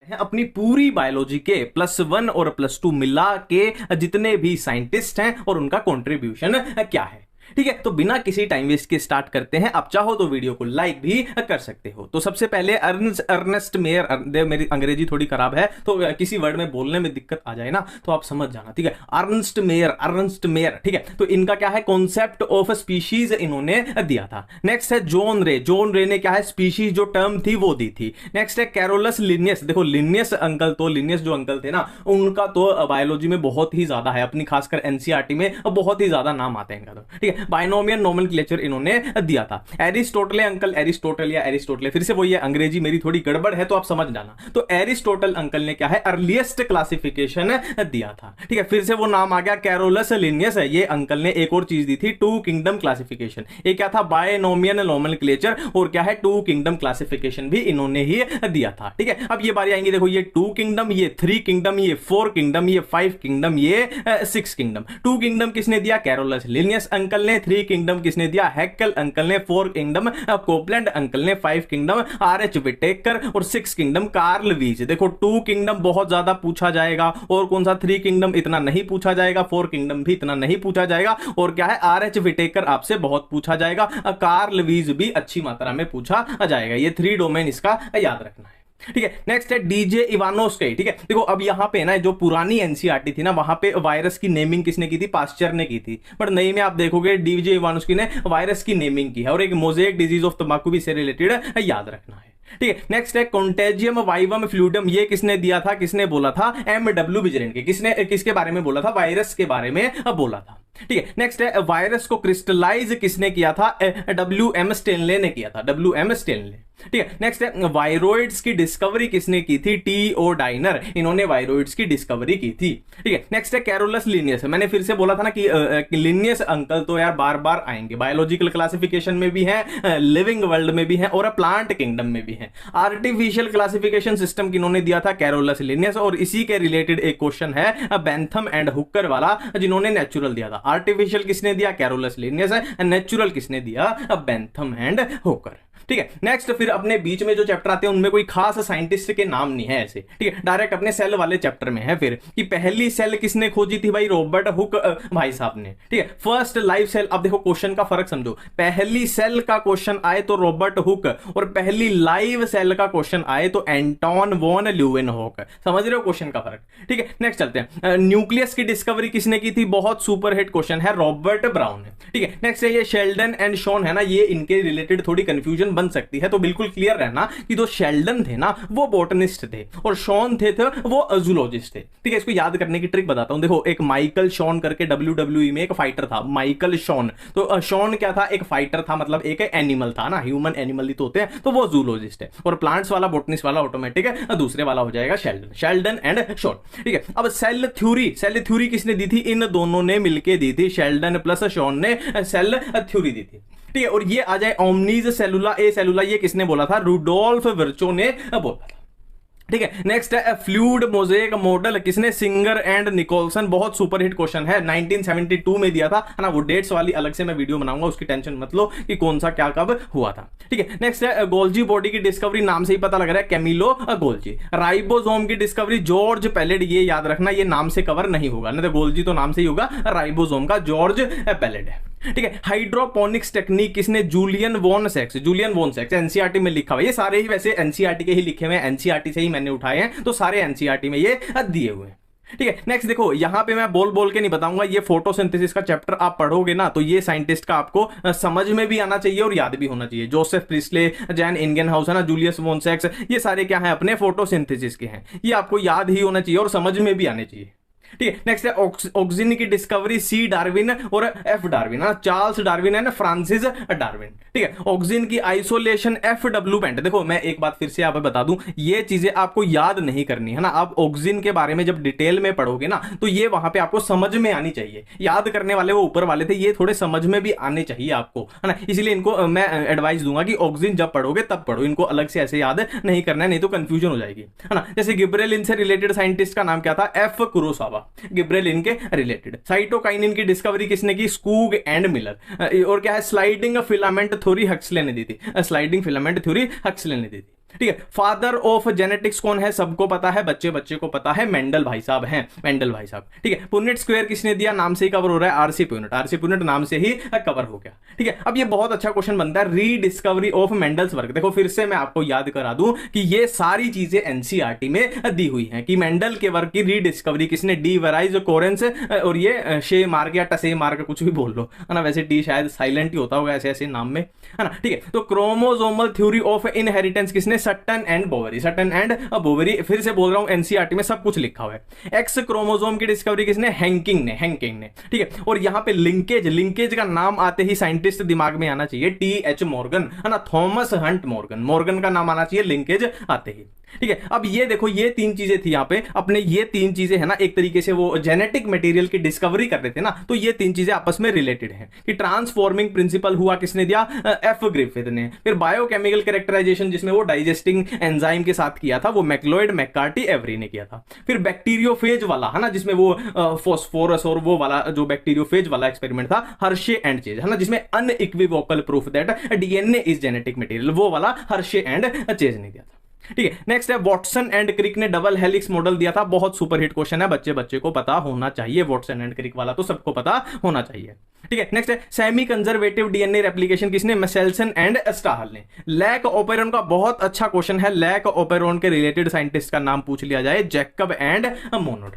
अपनी पूरी बायोलॉजी के +1 और +2 मिला के जितने भी साइंटिस्ट हैं और उनका कंट्रीब्यूशन क्या है। ठीक है, तो बिना किसी टाइम वेस्ट के स्टार्ट करते हैं। आप चाहो तो वीडियो को लाइक भी कर सकते हो। तो सबसे पहले अर्नेस्ट मेयर, मेरी अंग्रेजी थोड़ी खराब है तो किसी वर्ड में बोलने में दिक्कत आ जाए ना तो आप समझ जाना। ठीक है, अर्नेस्ट मेयर। ठीक है, तो इनका क्या है, कॉन्सेप्ट ऑफ स्पीशीज इन्होंने दिया था। नेक्स्ट है जॉन रे ने क्या है, स्पीशीज जो टर्म थी वो दी थी। नेक्स्ट है कैरोलस लिनियस। देखो लिनियस जो अंकल थे ना, उनका तो बायोलॉजी में बहुत ही ज्यादा है, अपनी खासकर एनसीईआरटी में बहुत ही ज्यादा नाम आते हैं इनका। तो ठीक है, बाइनोमियल नोमेनक्लेचर इन्होंने दिया था। एरिस्टोटल, फिर से वही है, अंग्रेजी मेरी थोड़ी गड़बड़ है तो आप समझ जाना। तो एरिस्टोटल अंकल ने क्या है, अर्लीस्ट क्लासिफिकेशन दिया था। ठीक है, फिर से वो नाम आ गया कैरोलस लिनियस है। ये अंकल ने एक और चीज दी थी, 2 किंगडम क्लासिफिकेशन। ये क्या था, बाइनोमियल नोमेनक्लेचर, और क्या है 2 किंगडम क्लासिफिकेशन भी इन्होंने ही दिया था। ठीक है, अब ये बारी आएंगी, देखो ये 2 किंगडम, ये 3 किंगडम, ये 4 किंगडम, ये 5 किंगडम, ये 6 किंगडम। 2 किंगडम किसने दिया, कैरोलस लिनियस अंकल ने। 3 किंगडम किसने दिया, हैक्कल अंकल ने। 4 किंगडम कोपलैंड अंकल ने। 5 किंगडम आरएच विटेकर, और 6 किंगडम कार्ल वीज। देखो 2 किंगडम बहुत ज्यादा पूछा जाएगा, और कौन सा 3 किंगडम इतना नहीं पूछा जाएगा, 4 किंगडम भी इतना नहीं पूछा जाएगा, और क्या है आरएच विटेकर आपसे बहुत पूछा जाएगा, कार्ल वीज भी अच्छी मात्रा में पूछा जाएगा। ये 3 डोमेन इसका याद रखना है। ठीक है, नेक्स्ट है डीजे इवानोस्की। ठीक है, देखो अब यहां पे ना जो पुरानी एनसीईआरटी थी ना, वहां पे वायरस की नेमिंग किसने की थी, पास्चर ने की थी। बट नई में आप देखोगे डीजे इवानोस्की ने वायरस की नेमिंग की है, और एक मोजेक डिजीज ऑफ तंबाकू भी से रिलेटेड याद रखना है। ठीक है, नेक्स्ट है कॉन्टेजियम वाइवम फ्लूइडम। ये किसने दिया था, किसने बोला था, MW विजरेंके। किसके बारे में बोला था, वायरस के बारे में बोला था। ठीक है, नेक्स्ट है वायरस को क्रिस्टलाइज किसने किया था, WM स्टेनले ने किया था, WM स्टेनले। ठीक है, नेक्स्ट है वायरोइड्स की डिस्कवरी किसने की थी, TO डाइनर। इन्होंने वायरोइड्स की डिस्कवरी की थी। ठीक है, नेक्स्ट है कैरोलस लिनियस। मैंने फिर से बोला था ना कि लिनियस अंकल तो यार बार बार आएंगे, बायोलॉजिकल क्लासिफिकेशन में भी है, लिविंग वर्ल्ड में भी है, और प्लांट किंगडम में भी है। आर्टिफिशियल क्लासिफिकेशन सिस्टम किन्होंने दिया था, कैरोलस लिनियस। और इसी के रिलेटेड एक क्वेश्चन है बेंथम एंड हुकर वाला, जिन्होंने नेचुरल दिया था। आर्टिफिशियल किसने दिया, कैरोलस लिनियस है। नेचुरल किसने दिया, बेंथम एंड हुकर। ठीक है, नेक्स्ट फिर अपने बीच में जो चैप्टर आते हैं उनमें कोई खास साइंटिस्ट के नाम नहीं है ऐसे। ठीक है, डायरेक्ट अपने सेल वाले चैप्टर में है फिर कि पहली सेल किसने खोजी थी भाई, रॉबर्ट हुक भाई साहब ने। ठीक है, फर्स्ट लाइव सेल। अब देखो क्वेश्चन का फर्क समझो, पहली सेल का क्वेश्चन आए तो रॉबर्ट हुक, और पहली लाइव सेल का क्वेश्चन आए तो एंटोन वॉन ल्यूवेनहॉक। समझ रहे हो क्वेश्चन का फर्क। ठीक है, नेक्स्ट चलते हैं, न्यूक्लियस की डिस्कवरी किसने की थी, बहुत सुपर हिट क्वेश्चन है, रॉबर्ट ब्राउन ने। ठीक है, नेक्स्ट है ये शेल्डन एंड शॉन है ना, ये इनके रिलेटेड थोड़ी कंफ्यूजन बन सकती है, तो बिल्कुल क्लियर रहना कि जो शेल्डन थे ना वो बॉटनिस्ट थे, और शॉन थे वो जूलॉजिस्ट थे। ठीक है, इसको याद करने की ट्रिक बताता हूं। देखो एक माइकल शॉन करके WWE में एक फाइटर था, माइकल शॉन। तो शॉन क्या था, एक फाइटर था, मतलब एक एनिमल था ना, ह्यूमन एनिमल ही तो होते हैं, तो वो जूलॉजिस्ट है। और प्लांट्स वाला, बॉटनिस्ट वाला ऑटोमेटिक है, दूसरे वाला हो जाएगा शेल्डन एंड शॉन। ठीक है, अब सेल थ्योरी किसने दी थी, इन दोनों ने मिलकर दी थी, शेल्डन प्लस शॉन ने सेल थ्योरी दी थी। ठीक है, और ये आ जाए ओमनीज सेलुला ए सेलुला, ये किसने बोला था, रुडोल्फ विर्चो ने बोला था। ठीक है, नेक्स्ट है फ्लूइड मोजेक मॉडल, किसने, सिंगर एंड निकोलसन। बहुत सुपर हिट क्वेश्चन है, 1972 में दिया था, है ना। वो डेट्स वाली अलग से मैं वीडियो बनाऊंगा, उसकी टेंशन मत लो कि कौन सा क्या कब हुआ था। ठीक है, नेक्स्ट है गोल्जी बॉडी की डिस्कवरी, नाम से ही पता लग रहा है, कैमिलो गोल्जी। राइबोसोम की डिस्कवरी जॉर्ज पैलेड, ये याद रखना, ये नाम से कवर नहीं होगा, नहीं तो गोल्जी तो नाम से ही होगा, राइबोसोम का जॉर्ज पैलेड है। ठीक है, हाइड्रोपोनिक्स टेक्निक किसने, जूलियन वॉन सेक्स। एनसीईआरटी में लिखा हुआ, ये सारे ही वैसे एनसीईआरटी के ही लिखे हुए हैं, एनसीईआरटी से ही मैंने उठाए हैं, तो सारे एनसीईआरटी में ये दिए हुए हैं। ठीक है, नेक्स्ट देखो यहां पे मैं बोल के नहीं बताऊंगा, ये फोटोसिंथेसिस का चैप्टर आप पढ़ोगे ना तो ये साइंटिस्ट का आपको समझ में भी आना चाहिए और याद भी होना चाहिए। जोसेफ प्रिस्ले, जैन इंगेनहाउस है ना, जूलियस वॉन सेक्स, ये सारे क्या है, अपने फोटोसिंथेसिस के हैं, ये आपको याद ही होना चाहिए और समझ में भी आने चाहिए। ठीक है, नेक्स्ट है ऑक्सीजन की डिस्कवरी, C डार्विन और F Darwin, Charles Darwin and Francis Darwin. ठीक है, ऑक्सीजन की आइसोलेशन, FW पेंट। देखो मैं एक बात फिर से आप बता दूं, ये चीजें आपको याद नहीं करनी है ना, आप ऑक्सीजन के बारे में जब डिटेल में पढ़ोगे ना तो ये वहां पे आपको समझ में आनी चाहिए। याद करने वाले वो ऊपर वाले थे, ये थोड़े समझ में भी आने चाहिए आपको, है ना। इसलिए इनको मैं एडवाइस दूंगा कि ऑक्सीजन जब पढ़ोगे तब पढ़ो, इनको अलग से ऐसे याद नहीं करना है, नहीं तो कंफ्यूजन हो जाएगी, है ना। जैसे गिब्रेलिन से रिलेटेड साइंटिस्ट का नाम क्या था, F कुरोसावा, गिब्रेलिन के रिलेटेड। साइटोकाइनिन की डिस्कवरी किसने की, स्कूग एंड मिलर। और क्या है, स्लाइडिंग फिलामेंट थ्योरी हक्सले ने दी थी, स्लाइडिंग फिलामेंट थ्योरी हक्सले ने दी थी। ठीक है। फादर ऑफ जेनेटिक्स कौन है, सबको पता है, बच्चे बच्चे को पता है, मेंडल भाई साहब हैं, मेंडल भाई साहब। ठीक है। पुनेट स्क्वायर किसने दिया, नाम से ही कवर हो रहा है, आरसी पुनेट, आरसी पुनेट नाम से ही कवर हो गया। ठीक है। अब ये बहुत अच्छा क्वेश्चन बनता है, रीडिस्कवरी ऑफ मेंडल्स वर्क। देखो फिर से मैं आपको याद करा दूं कि ये सारी चीजें एनसीईआरटी में दी हुई हैं कि मेंडल के वर्क की रीडिस्कवरी किसने, डी वराइज कोरेंस, और ये शे मार्क या टसे मार्क कुछ भी बोल लो, है ना, वैसे टी शायद साइलेंट ही होता होगा ऐसे ऐसे नाम में, है ना। ठीक है। तो क्रोमोसोमल थ्योरी ऑफ इनहेरिटेंस किसने, Sutton and Boveri, Sutton and Boveri. फिर से बोल रहा हूं एनसीईआरटी में सब कुछ लिखा हुआ है। एक्स क्रोमोसोम की डिस्कवरी किसने, हैंकिंग ने, हैंकिंग ने। ठीक है। और यहां पे लिंकेज, लिंकेज का नाम आते ही साइंटिस्ट दिमाग में आना चाहिए, टी एच मॉर्गन, है ना, थॉमस हंट मॉर्गन, मॉर्गन का नाम आना चाहिए लिंकेज आते ही। ठीक है। अब ये देखो ये तीन चीजें थी यहां पे अपने, ये तीन चीजें है ना, एक तरीके से वो जेनेटिक मटेरियल की डिस्कवरी कर रहे थे ना, तो ये तीन चीजें आपस में रिलेटेड हैं कि ट्रांसफॉर्मिंग प्रिंसिपल हुआ किसने दिया, एफ ग्रिफिथ ने। फिर बायोकेमिकल कैरेक्टराइजेशन जिसमें वो डाइजेस्टिंग एंजाइम के साथ किया था, वो मैक्लोइड, मैककार्टी, एवरी ने किया था। फिर बैक्टीरियोफेज वाला, है ना, जिसमें वो फॉस्फोरस और वो वाला जो बैक्टीरियोफेज वाला एक्सपेरिमेंट था, हर्शे एंड चेज, है ना, जिसमें unequivocal proof that DNA is genetic material, वो वाला हर्शे एंड चेज ने दिया था। ठीक है। नेक्स्ट है वॉटसन एंड क्रिक ने डबल हेलिक्स मॉडल दिया था, बहुत सुपर हिट क्वेश्चन है, बच्चे बच्चे को पता होना चाहिए, वॉटसन एंड क्रिक वाला तो सबको पता होना चाहिए। ठीक है। नेक्स्ट है सेमी कंजर्वेटिव डीएनए रेप्लिकेशन किसने, मेसेल्सन एंड स्टाहल ने। लैक ओपेरॉन का बहुत अच्छा क्वेश्चन है, लैक ओपेरॉन के रिलेटेड साइंटिस्ट का नाम पूछ लिया जाए, जैकब एंड मोनोड।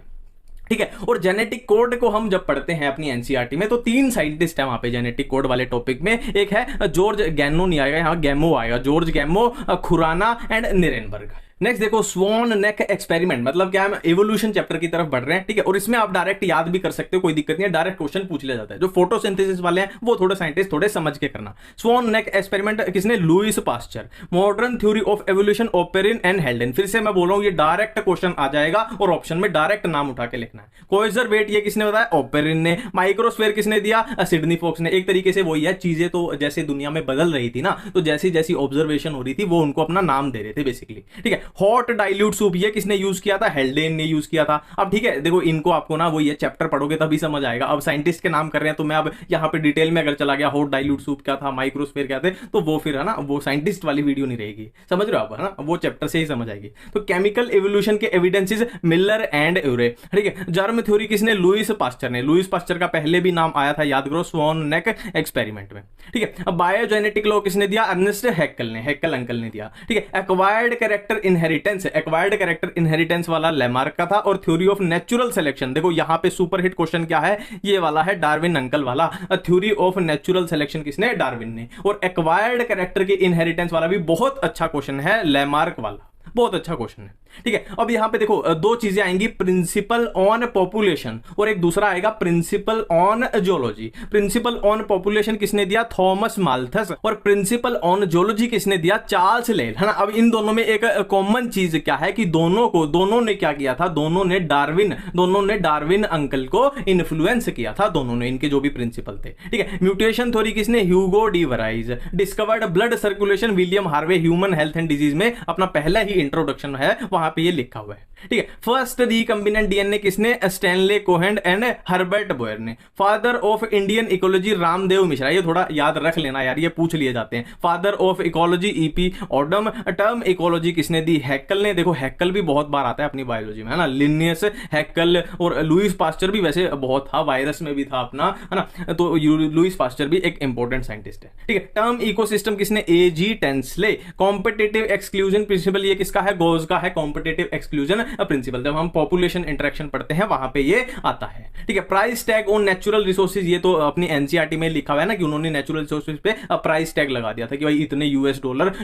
ठीक है। और जेनेटिक कोड को हम जब पढ़ते हैं अपनी एनसीईआरटी में तो तीन साइंटिस्ट हैं वहां पे जेनेटिक कोड वाले टॉपिक में, एक है जॉर्ज गैनो, नहीं आएगा यहाँ, गैमो आएगा, George Gamow, Khorana and Nirenberg. Next देखो स्वॉन नेक एक्सपेरिमेंट, मतलब क्या है, एवोल्यूशन चैप्टर की तरफ बढ़ रहे हैं। ठीक है। और इसमें आप डायरेक्ट याद भी कर सकते हो, कोई दिक्कत नहीं है, डायरेक्ट क्वेश्चन पूछ लिया जाता है। जो फोटोसिंथेसिस वाले हैं वो थोड़े साइंटिस्ट थोड़े समझ के करना। स्वॉन नेक एक्सपेरिमेंट किसने, Louis Pasteur. Modern theory of evolution, Oparin and Haldane. फिर से मैं बोल रहा हूं ये डायरेक्ट क्वेश्चन आ जाएगा और ऑप्शन में डायरेक्ट नाम उठा के लिखना है। कोइजर वेट ये किसने बताया, ओपेरिन ने। माइक्रोस्फेयर किसने दिया, सिडनी फॉक्स ने। एक तरीके से वही है, चीजें तो जैसे दुनिया में बदल रही थी ना, तो जैसी जैसी ऑब्जर्वेशन हो रही थी वो उनको अपना नाम दे रहे थे बेसिकली। ठीक है। हॉट डाइल्यूट सूप ये किसने यूज किया था, हेल्डेन ने यूज किया था। अब ठीक है, देखो इनको आपको ना वो ये चैप्टर पढ़ोगे तभी समझ आएगा। अब साइंटिस्ट के नाम कर रहे हैं तो मैं अब यहाँ पे डिटेल में अगर चला गया, हॉट डाइल्यूट सूप क्या था, माइक्रोस्फेयर क्या थे, तो वो फिर है ना वो साइंटिस्ट वाली वीडियो नहीं रहेगी, समझ रहे हो आप, है ना, वो चैप्टर से ही समझ आएगी। तो केमिकल एवोल्यूशन के एविडेंसेस, मिलर एंड यूरे। ठीक है। जर्म थ्योरी किसने, लुइस पास्चर ने। लुइस पास्चर का पहले भी नाम आया था, याद करो, स्वॉन नेक एक्सपेरिमेंट में। ठीक है। अब बायोजेनेटिक लॉ किसने दिया, अर्नेस्ट हैक्कल ने, हैक्कल अंकल ने दिया। ठीक है। Acquired character inheritance, acquired character inheritance वाला लेमार्क का था। और थ्योरी ऑफ नेचुरल सिलेक्शन, देखो यहां पे सुपर हिट क्वेश्चन क्या है, ये वाला है डार्विन अंकल वाला। थ्योरी ऑफ नेचुरल सिलेक्शन किसने, डार्विन ने। और एक्वायर्ड कैरेक्टर की इनहेरिटेंस वाला भी बहुत अच्छा क्वेश्चन है, लेमार्क वाला, बहुत अच्छा क्वेश्चन है। ठीक है। अब यहां पे देखो दो चीजें आएंगी, प्रिंसिपल ऑन पॉपुलेशन और एक दूसरा आएगा principal on zoology. Principal on population किसने दिया, थॉमस माल्थस। और प्रिंसिपल ऑन जोलॉजी किसने दिया, चार्ल्स लेल, है ना। अब इन दोनों में एक कॉमन चीज क्या है कि दोनों ने क्या किया था, दोनों ने डार्विन अंकल को इन्फ्लुएंस किया था, दोनों ने, इनके जो भी प्रिंसिपल थे। ठीक है। म्यूटेशन थ्योरी किसने, Hugo de Vries. Discovered blood circulation, William Harvey, human health and disease में अपना पहला ही इंट्रोडक्शन है, वहां पे ये लिखा हुआ है। ठीक है। फर्स्ट रिकम्बिनेंट डीएनए किसने, Stanley Cohen and Herbert Boyer ने। Father of Indian ecology, Ramdev Mishra. ये थोड़ा याद रख लेना यार, ये पूछ लिए जाते हैं। Father of ecology, EP Odum. Term ecology किसने दी, हैक्कल ने। देखो हैक्कल भी बहुत बार आता है अपनी बायोलॉजी में, है ना, लिनियस, हैक्कल। और लुइस पास्चर भी वैसे बहुत था, वायरस में भी था अपना, है ना, तो लुइस पास्चर भी एक इंपॉर्टेंट साइंटिस्ट है। ठीक है। टर्म इकोसिस्टम किसने, एजी टेंसले। कॉम्पिटिटिव एक्सक्लूजन प्रिंसिपल ये किसका है, गोज का है, कॉम्पिटिटिव एक्सक्लूजन प्रिंसिपल। जब हम पॉपुलेशन इंटरेक्शन पढ़ते हैं वहां पे ये आता है। ठीक है। Price tag on natural resources, ये तो अपनी एनसीईआरटी में लिखा हुआ है ना कि उन्होंने नेचुरल रिसोर्सेज पे प्राइस टैग लगा दिया था कि भाई इतने $US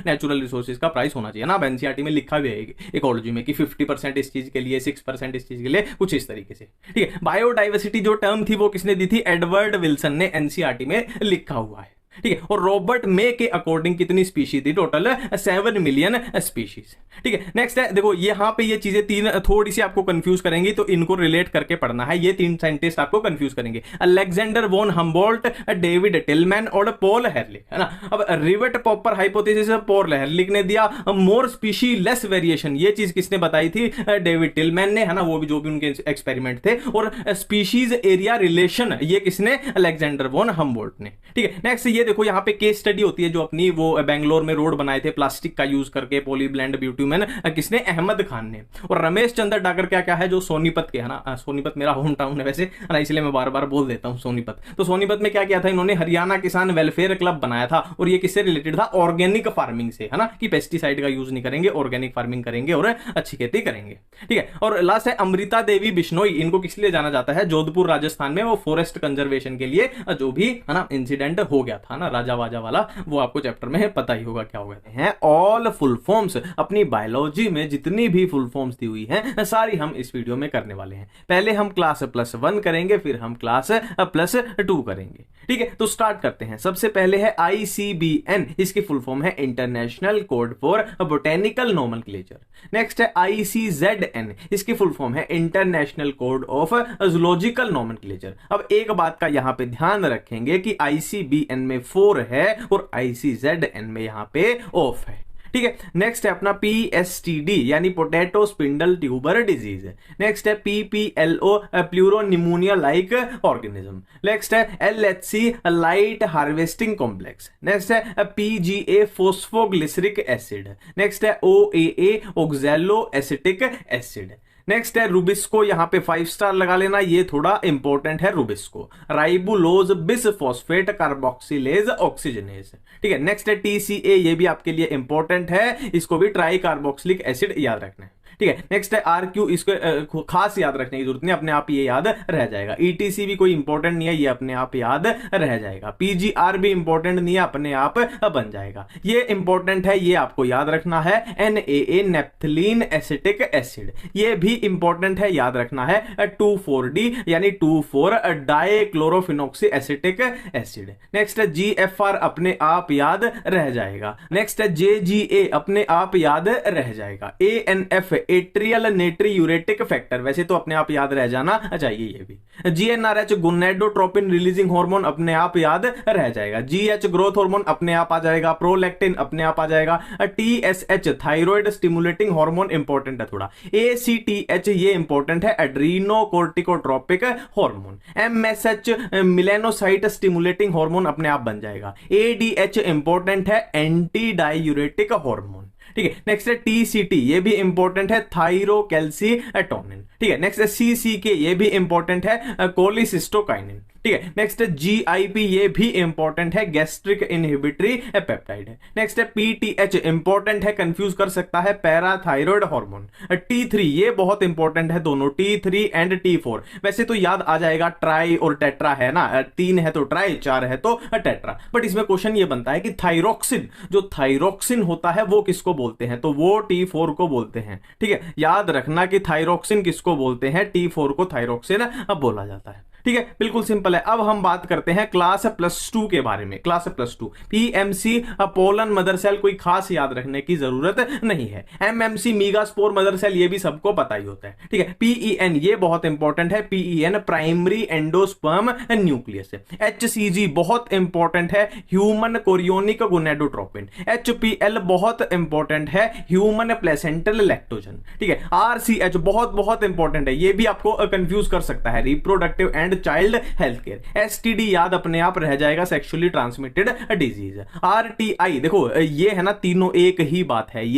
नेचुरल रिसोर्सेज का प्राइस होना चाहिए ना। अब एनसीईआरटी में लिखा भी है इकोलॉजी में कि 50% इस चीज के लिए, 6% इस चीज के लिए, कुछ इस तरीके से। ठीक है। बायोडाइवर्सिटी जो टर्म थी वो किसने दी थी, एडवर्ड विल्सन ने, एनसीईआरटी में लिखा हुआ है। ठीक है। और रॉबर्ट मे के अकॉर्डिंग कितनी स्पीशीज थी, टोटल 7 मिलियन स्पीशीज। ठीक है। नेक्स्ट है देखो यहां पे ये चीजें तीन थोड़ी सी आपको कंफ्यूज करेंगी, तो इनको रिलेट करके पढ़ना है। ये तीन साइंटिस्ट आपको कंफ्यूज करेंगे, Alexander von Humboldt, David Tilman और पॉल हेरलिक, है ना। अब rivet popper hypothesis Paul Ehrlich ने दिया। मोर स्पीशी लेस वेरिएशन ये चीज किसने बताई थी, डेविड टिलमैन ने, है ना, वो भी जो भी उनके एक्सपेरिमेंट थे। और स्पीशीज एरिया रिलेशन ये किसने, अलेक्जेंडर वॉन हम्बोल्ट ने। ठीक है। नेक्स्ट ये देखो यहाँ पे केस स्टडी होती है जो अपनी वो बेंगलोर में रोड बनाए थे प्लास्टिक का यूज करके, पॉलीब्लेंड ब्यूट्यूमेन, किसने, अहमद खान ने। और रमेश चंद्र डागर क्या क्या है, जो सोनीपत के है ना, सोनीपत मेरा होम टाउन है वैसे, है ना, इसलिए मैं बार बार बोल देता हूँ सोनीपत। तो सोनीपत में क्या किया था इन्होंने, हरियाणा किसान वेलफेयर क्लब बनाया था, और ये किससे रिलेटेड था, ऑर्गेनिक फार्मिंग से, है ना, कि पेस्टिसाइड का यूज नहीं करेंगे, ऑर्गेनिक फार्मिंग करेंगे और अच्छी खेती करेंगे। ठीक है, और लास्ट है अमृता देवी बिश्नोई, इनको किस लिए जाना जाता है, जोधपुर राजस्थान में वो फॉरेस्ट कंजर्वेशन के लिए जो भी, है ना, इंसिडेंट हो गया था ना राजा वाजा वाला, वो आपको चैप्टर में पता ही होगा क्या हो गए हैं। ऑल फुल फॉर्म्स, अपनी बायोलॉजी में जितनी भी फुल फॉर्म्स दी हुई हैं सारी हम इस वीडियो में करने वाले हैं। पहले हम क्लास +1 करेंगे, फिर हम क्लास +2 करेंगे। ठीक है, तो स्टार्ट करते हैं। सबसे पहले है ICBN, इसकी फुल फॉर्म है international code for botanical nomenclature. Next है ICZN, इसकी फुल फॉर्म है international code of zoological nomenclature. अब एक बात का यहां पे ध्यान रखेंगे कि ICBN में 4 है और ICZN में यहां पे ऑफ है। ठीक है, नेक्स्ट है अपना PSTD यानी potato spindle tuber disease. Next है PPLO pleuropneumonia like organism. Next है LHC light harvesting complex. Next है PGA फोस्फोग्लिसरिक एसिड। नेक्स्ट है OAA oxalo acetic acid. Next है रुबिस्को, यहां पे 5 स्टार लगा लेना, ये थोड़ा इंपॉर्टेंट है Rubisco. Ribulose bisphosphate carboxylase oxygenase. ठीक है, नेक्स्ट है TCA, ये भी आपके लिए इंपॉर्टेंट है, इसको भी ट्राई कार्बोक्सिलिक एसिड याद रखना है। ठीक है, नेक्स्ट है RQ, इसको खास याद रखने की जरूरत नहीं, अपने आप ये याद रह जाएगा। ETC भी कोई इंपॉर्टेंट नहीं है, ये अपने आप याद रह जाएगा। PGR भी इंपॉर्टेंट नहीं है, अपने आप बन जाएगा। ये इंपॉर्टेंट है, ये आपको याद रखना है। NAA नेप्थलीन एसिटिक एसिड, ये भी इंपॉर्टेंट है, याद रखना है। 2,4-D यानी 2,4 डाइक्लोरोफिनॉक्सी एसिटिक एसिड। नेक्स्ट है GFR, अपने आप याद रह जाएगा। नेक्स्ट है JGA, अपने आप याद रह जाएगा। ANF एट्रियल नेट्रीयूरेटिक फैक्टर, वैसे तो अपने आप याद रह जाना चाहिए ये भी। GnRH गोनेडोट्रोपिन रिलीजिंग हार्मोन, अपने आप याद रह जाएगा। GH ग्रोथ हार्मोन, अपने आप आ जाएगा। प्रोलैक्टिन अपने आप आ जाएगा। TSH thyroid stimulating hormone, important है थोड़ा। ACTH ये इंपॉर्टेंट है, adreno corticotropic hormone. MSH melanocyte stimulating hormone, अपने आप बन जाएगा। ADH इंपॉर्टेंट है, एंटी डायूरेटिक हार्मोन। ठीक है, नेक्स्ट है TCT, ये भी इंपॉर्टेंट है, थायरोकैल्सीटोनिन। ठीक है, नेक्स्ट है CCK, ये भी इंपॉर्टेंट है, कोलिसिस्टोकाइनिन। ठीक है, नेक्स्ट है GIP, ये भी इंपॉर्टेंट है, गैस्ट्रिक इनहिबिटरी पेप्टाइड है। नेक्स्ट है PTH, इंपॉर्टेंट है, कंफ्यूज कर सकता है, पैराथायरॉयड हार्मोन। T3, ये बहुत इंपॉर्टेंट है, दोनों T3 एंड T4, वैसे तो याद आ जाएगा, ट्राई और टेट्रा है ना, 3 है तो ट्राई, 4 है तो टेट्रा। बट इसमें क्वेश्चन ये बनता है कि थायरोक्सिन, जो थायरोक्सिन होता है वो किसको बोलते हैं, तो वो T4 को बोलते हैं। ठीक है, याद रखना कि थायरोक्सिन किसको बोलते हैं, T4 को थायरोक्सिन बोला जाता है। ठीक है, बिल्कुल सिंपल है। अब हम बात करते हैं क्लास +2 के बारे में। Class +2 PMC pollen mother cell, कोई खास याद रखने की जरूरत नहीं है। MMC मीगास्पोर मदर सेल, ये भी सबको पता ही होता है। ठीक है, PEN, ये बहुत इंपॉर्टेंट है, PEN primary endosperm nucleus. HCG बहुत इंपॉर्टेंट है, ह्यूमन कोरियोनिक गोनेडोट्रोपिन। HPL बहुत इंपॉर्टेंट है, ह्यूमन प्लेसेंटल लैक्टोजन। ठीक है, RCH बहुत बहुत इंपॉर्टेंट है, ये भी आपको कंफ्यूज कर सकता है, reproductive and child health care. STD याद अपने आप रह जाएगा, सेक्सुअली ट्रांसमिटेड डिजीज। RTI, देखो ये है ना, तीनों एक ही बात है,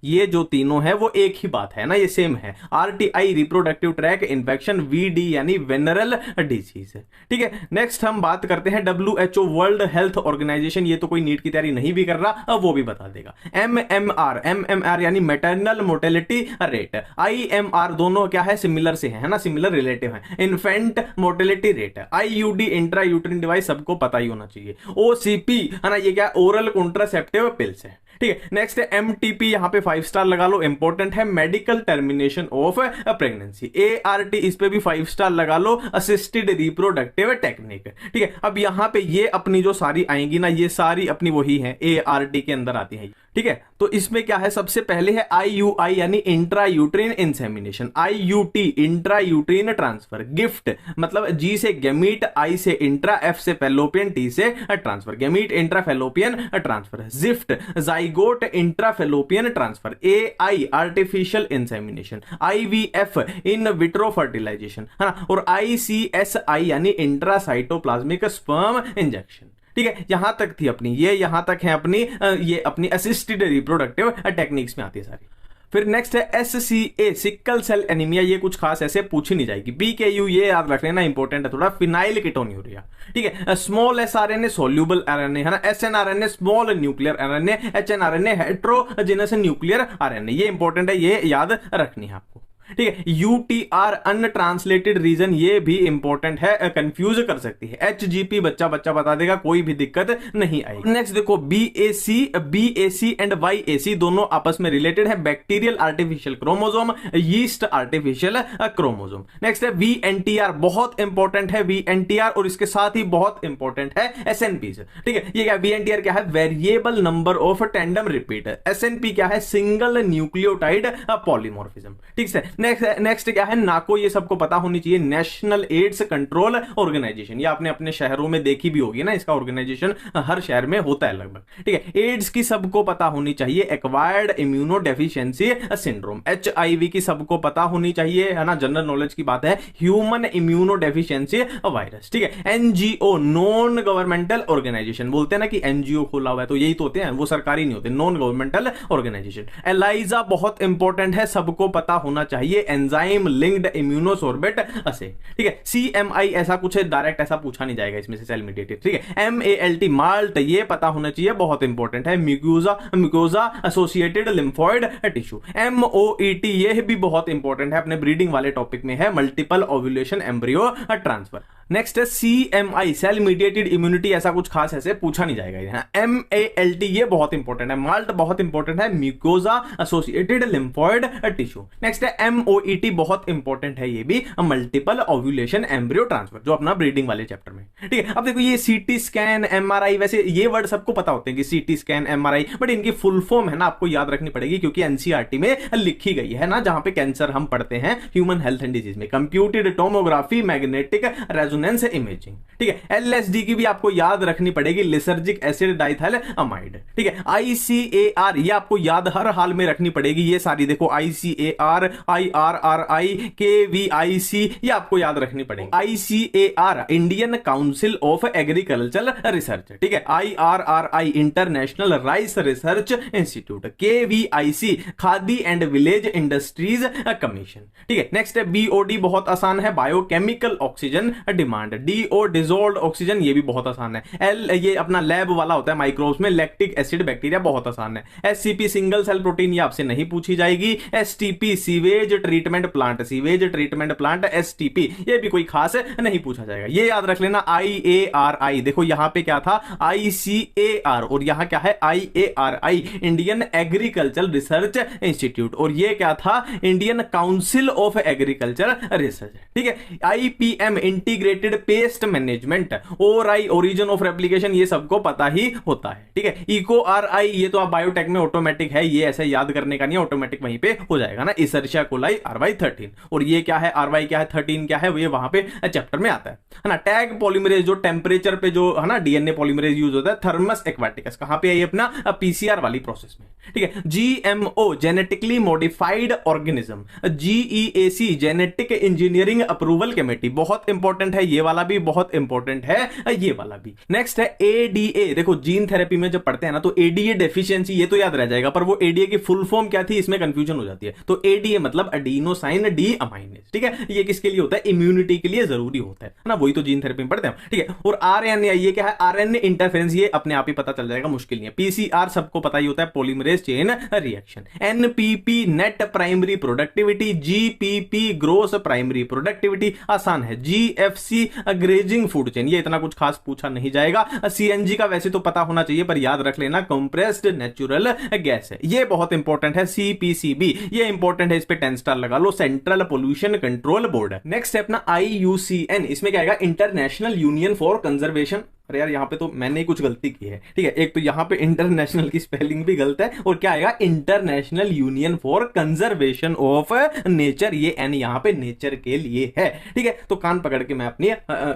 ये जो तीनों है वो एक ही बात है ना, ये सेम है। RTI reproductive tract infection. VD यानी वेनरल डिजीज। ठीक है, नेक्स्ट हम बात करते हैं WHO वर्ल्ड हेल्थ ऑर्गेनाइजेशन, ये तो कोई नीट की तैयारी नहीं भी कर रहा, अब वो भी बता देगा। MMR यानी मैटरनल मोर्टेलिटी रेट। IMR दोनों क्या है, सिमिलर से है ना, सिमिलर रिलेटिव है। Infant mortality rate. IUD intra uterine device, सबको पता ही होना चाहिए। OCP है ना, ये क्या, ओरल कॉन्ट्रासेप्टिव पिल्स है। ठीक है, नेक्स्ट है MTP, यहां पे 5 स्टार लगा लो, इंपॉर्टेंट है, medical termination of pregnancy. ART, इस पे भी 5 स्टार लगा लो, असिस्टेड रिप्रोडक्टिव टेक्निक। ठीक है, अब यहां पे ये अपनी जो सारी आएंगी ना, ये सारी अपनी वही है, ART के अंदर आती है। ठीक है, तो इसमें क्या है, सबसे पहले है IUI यानी intra uterine insemination. IUT intra uterine transfer. GIFT मतलब G से गैमीट, I से इंट्रा, F से फैलोपियन, T से transfer, gamete intra fallopian transfer. ZIFT zygote intra fallopian transfer. AI artificial insemination. IVF in vitro fertilisation, है ना, और ICSI यानी intra cytoplasmic sperm injection. ठीक है, यहां तक थी अपनी, ये यहां तक है अपनी, ये अपनी असिस्टेड रिप्रोडक्टिव टेक्निक्स में आती है सारी। फिर नेक्स्ट है SCA सिकल सेल एनीमिया, ये कुछ खास ऐसे पूछी नहीं जाएगी। BKU ये याद रख लेना, इंपॉर्टेंट है थोड़ा, फिनाइल कीटोन्यूरिया। ठीक है, स्मॉल sRNA सोल्यूबल RNA है ना, SNRNA small nuclear RNA, HNRNA heterogeneous nuclear RNA, ये इंपॉर्टेंट है, ये याद रखनी है आपको। ठीक है, UTR अनट्रांसलेटेड रीजन, ये भी इंपॉर्टेंट है, कंफ्यूज कर सकती है। HGP बच्चा बता देगा, कोई भी दिक्कत नहीं आएगी। नेक्स्ट देखो BAC एंड YAC दोनों आपस में रिलेटेड है, bacterial artificial chromosome, yeast artificial chromosome. Next है VNTR, बहुत इंपॉर्टेंट है VNTR, और इसके साथ ही बहुत इंपॉर्टेंट है SNPs। ठीक है, ये क्या VNTR क्या है, variable number of tandem repeat, SNP क्या है, सिंगल न्यूक्लियोटाइड पॉलीमॉर्फिज्म। ठीक है, नेक्स्ट क्या है नाको, ये सबको पता होनी चाहिए, नेशनल एड्स कंट्रोल ऑर्गेनाइजेशन, ये आपने अपने शहरों में देखी भी होगी ना, इसका ऑर्गेनाइजेशन हर शहर में होता है लगभग। ठीक है, एड्स की सबको पता होनी चाहिए, acquired immuno deficiency syndrome. HIV की सबको पता होनी चाहिए, है ना, जनरल नॉलेज की बात है, ह्यूमन इम्यूनो डेफिशिएंसी वायरस। ठीक है, NGO नॉन गवर्नमेंटल ऑर्गेनाइजेशन, बोलते हैं ना कि NGO खोला हुआ है, तो यही तो होते हैं, वो सरकारी नहीं होते, नॉन गवर्नमेंटल ऑर्गेनाइजेशन। एलाइजा बहुत इंपॉर्टेंट है, सबको पता होना चाहिए, एंजाइम लिंक्ड इम्यूनोसोर्बेट असे। ठीक है, CMI ऐसा कुछ है, डायरेक्ट ऐसा पूछा नहीं जाएगा इसमें से, सेल मीडिएटेड। ठीक है, MALT माल्ट, ये पता होना चाहिए, बहुत इंपॉर्टेंट है, mucosa associated lymphoid tissue. MOET ये भी बहुत इंपॉर्टेंट है, अपने ब्रीडिंग वाले टॉपिक में है, multiple ovulation embryo transfer. Next है CMI सेल मीडिएटेड इम्यूनिटी, ऐसा कुछ खास ऐसे पूछा नहीं जाएगा। MALT ये बहुत इंपॉर्टेंट है, माल्ट बहुत इंपॉर्टेंट है, mucosa associated lymphoid tissue. Next है MOET, बहुत इंपॉर्टेंट है ये भी, मल्टीपल ओव्यूलेशन एम्ब्रियो ट्रांसफर, जो अपना ब्रीडिंग वाले चैप्टर में। ठीक है, अब देखो ये CT स्कैन MRI, वैसे ये वर्ड सबको पता होते हैं कि CT स्कैन MRI, बट इनकी फुल फॉर्म है ना आपको याद रखनी पड़ेगी, क्योंकि NCERT में लिखी गई है ना, जहां पे कैंसर हम पढ़ते हैं ह्यूमन हेल्थ एंड डिजीज में, computed tomography magnetic resonance imaging. ठीक है, LSD की भी आपको याद रखनी पड़ेगी, लिसर्जिक एसिड डाइथाइलअमाइड। ठीक है, ICAR ये आपको याद हर हाल में रखनी पड़ेगी, ये सारी देखो ICAR IRRI KVIC ये आपको याद रखनी पड़ेगी। ICAR Indian council of agricultural research. ठीक है, IRRI international rice research institute, KVIC khadi and village industries commission. ठीक है, नेक्स्ट है BOD, बहुत आसान है, biochemical oxygen demand. DO dissolved oxygen, ये भी बहुत आसान है। L ये अपना लैब वाला होता है माइक्रोब्स में, लैक्टिक एसिड बैक्टीरिया, बहुत आसान है। SCP सिंगल सेल प्रोटीन, ये आपसे नहीं पूछी जाएगी। STP sewage treatment plant, sewage treatment plant STP, ये भी कोई खास नहीं पूछा जाएगा, ये याद रख लेना। IARI देखो यहां पे क्या था ICAR, और यहां क्या है IARI Indian agriculture research institute, और ये क्या था Indian council of agriculture research. ठीक है, IPM integrated pest management, ORI origin of replication, ये सबको पता ही होता है। ठीक है, EcoRI ये तो आप बायोटेक में ऑटोमेटिक है, ये ऐसे याद करने का नहीं, ऑटोमेटिक वहीं पे हो जाएगा ना। इसर्शिया कोलाई RY13, और ये क्या है RY क्या है 13 क्या है, ये वहां पे चैप्टर में आता है ना। टैग पॉलीमरेज, जो टेम्परेचर पे जो है ना DNA पॉलीमरेज यूज होता है, थर्मस एक्वाटिकस, कहां पे है ये अपना PCR वाली प्रोसेस में। ठीक है, GMO genetically modified organism, GEAC genetic engineering approval committee, बहुत इंपॉर्टेंट है, ये वाला भी बहुत इंपॉर्टेंट है, ये वाला भी। नेक्स्ट है ADA, देखो जीन थेरेपी में जब पढ़ते हैं ना तो ADA डेफिशिएंसी ये तो याद रह जाएगा, पर वो ADA की फुल फॉर्म क्या थी इसमें कंफ्यूजन हो जाती है। तो ADA मतलब एडिनोसाइन डी अमाइनेज। ठीक है, ये किसके लिए होता है, इम्यूनिटी के लिए जरूरी होता है ना, वही तो जीन थेरेपी में पढ़ते हैं। ठीक है, और RNA ये क्या है RNA इंटरफेरेंस, ये अपने आप ही पता चल जाएगा, मुश्किल नहीं है। PCR सबको पता ही होता है, polymerase chain reaction. NPP net primary productivity, GPP gross primary productivity, आसान है। GFC ग्रेजिंग फूड चेन, ये इतना कुछ खास पूछा नहीं जाएगा। CNG का वैसे तो पता होना चाहिए, पर याद रख लेना कंप्रेस्ड नेचुरल गैस है, ये बहुत इंपॉर्टेंट है। CPCB ये इंपॉर्टेंट है, इस पे 10 स्टार लगा लो, सेंट्रल पोल्यूशन कंट्रोल बोर्ड है। नेक्स्ट है अपना IUCN, इसमें क्या आएगा इंटरनेशनल यूनियन फॉर कंजर्वेशन। अरे यार यहाँ पे तो मैंने ही कुछ गलती की है। ठीक है, एक तो यहाँ पे इंटरनेशनल की स्पेलिंग भी गलत है, और क्या आएगा international union for conservation of nature, ये एन यहाँ पे नेचर के लिए है। ठीक है, तो कान पकड़ के मैं अपनी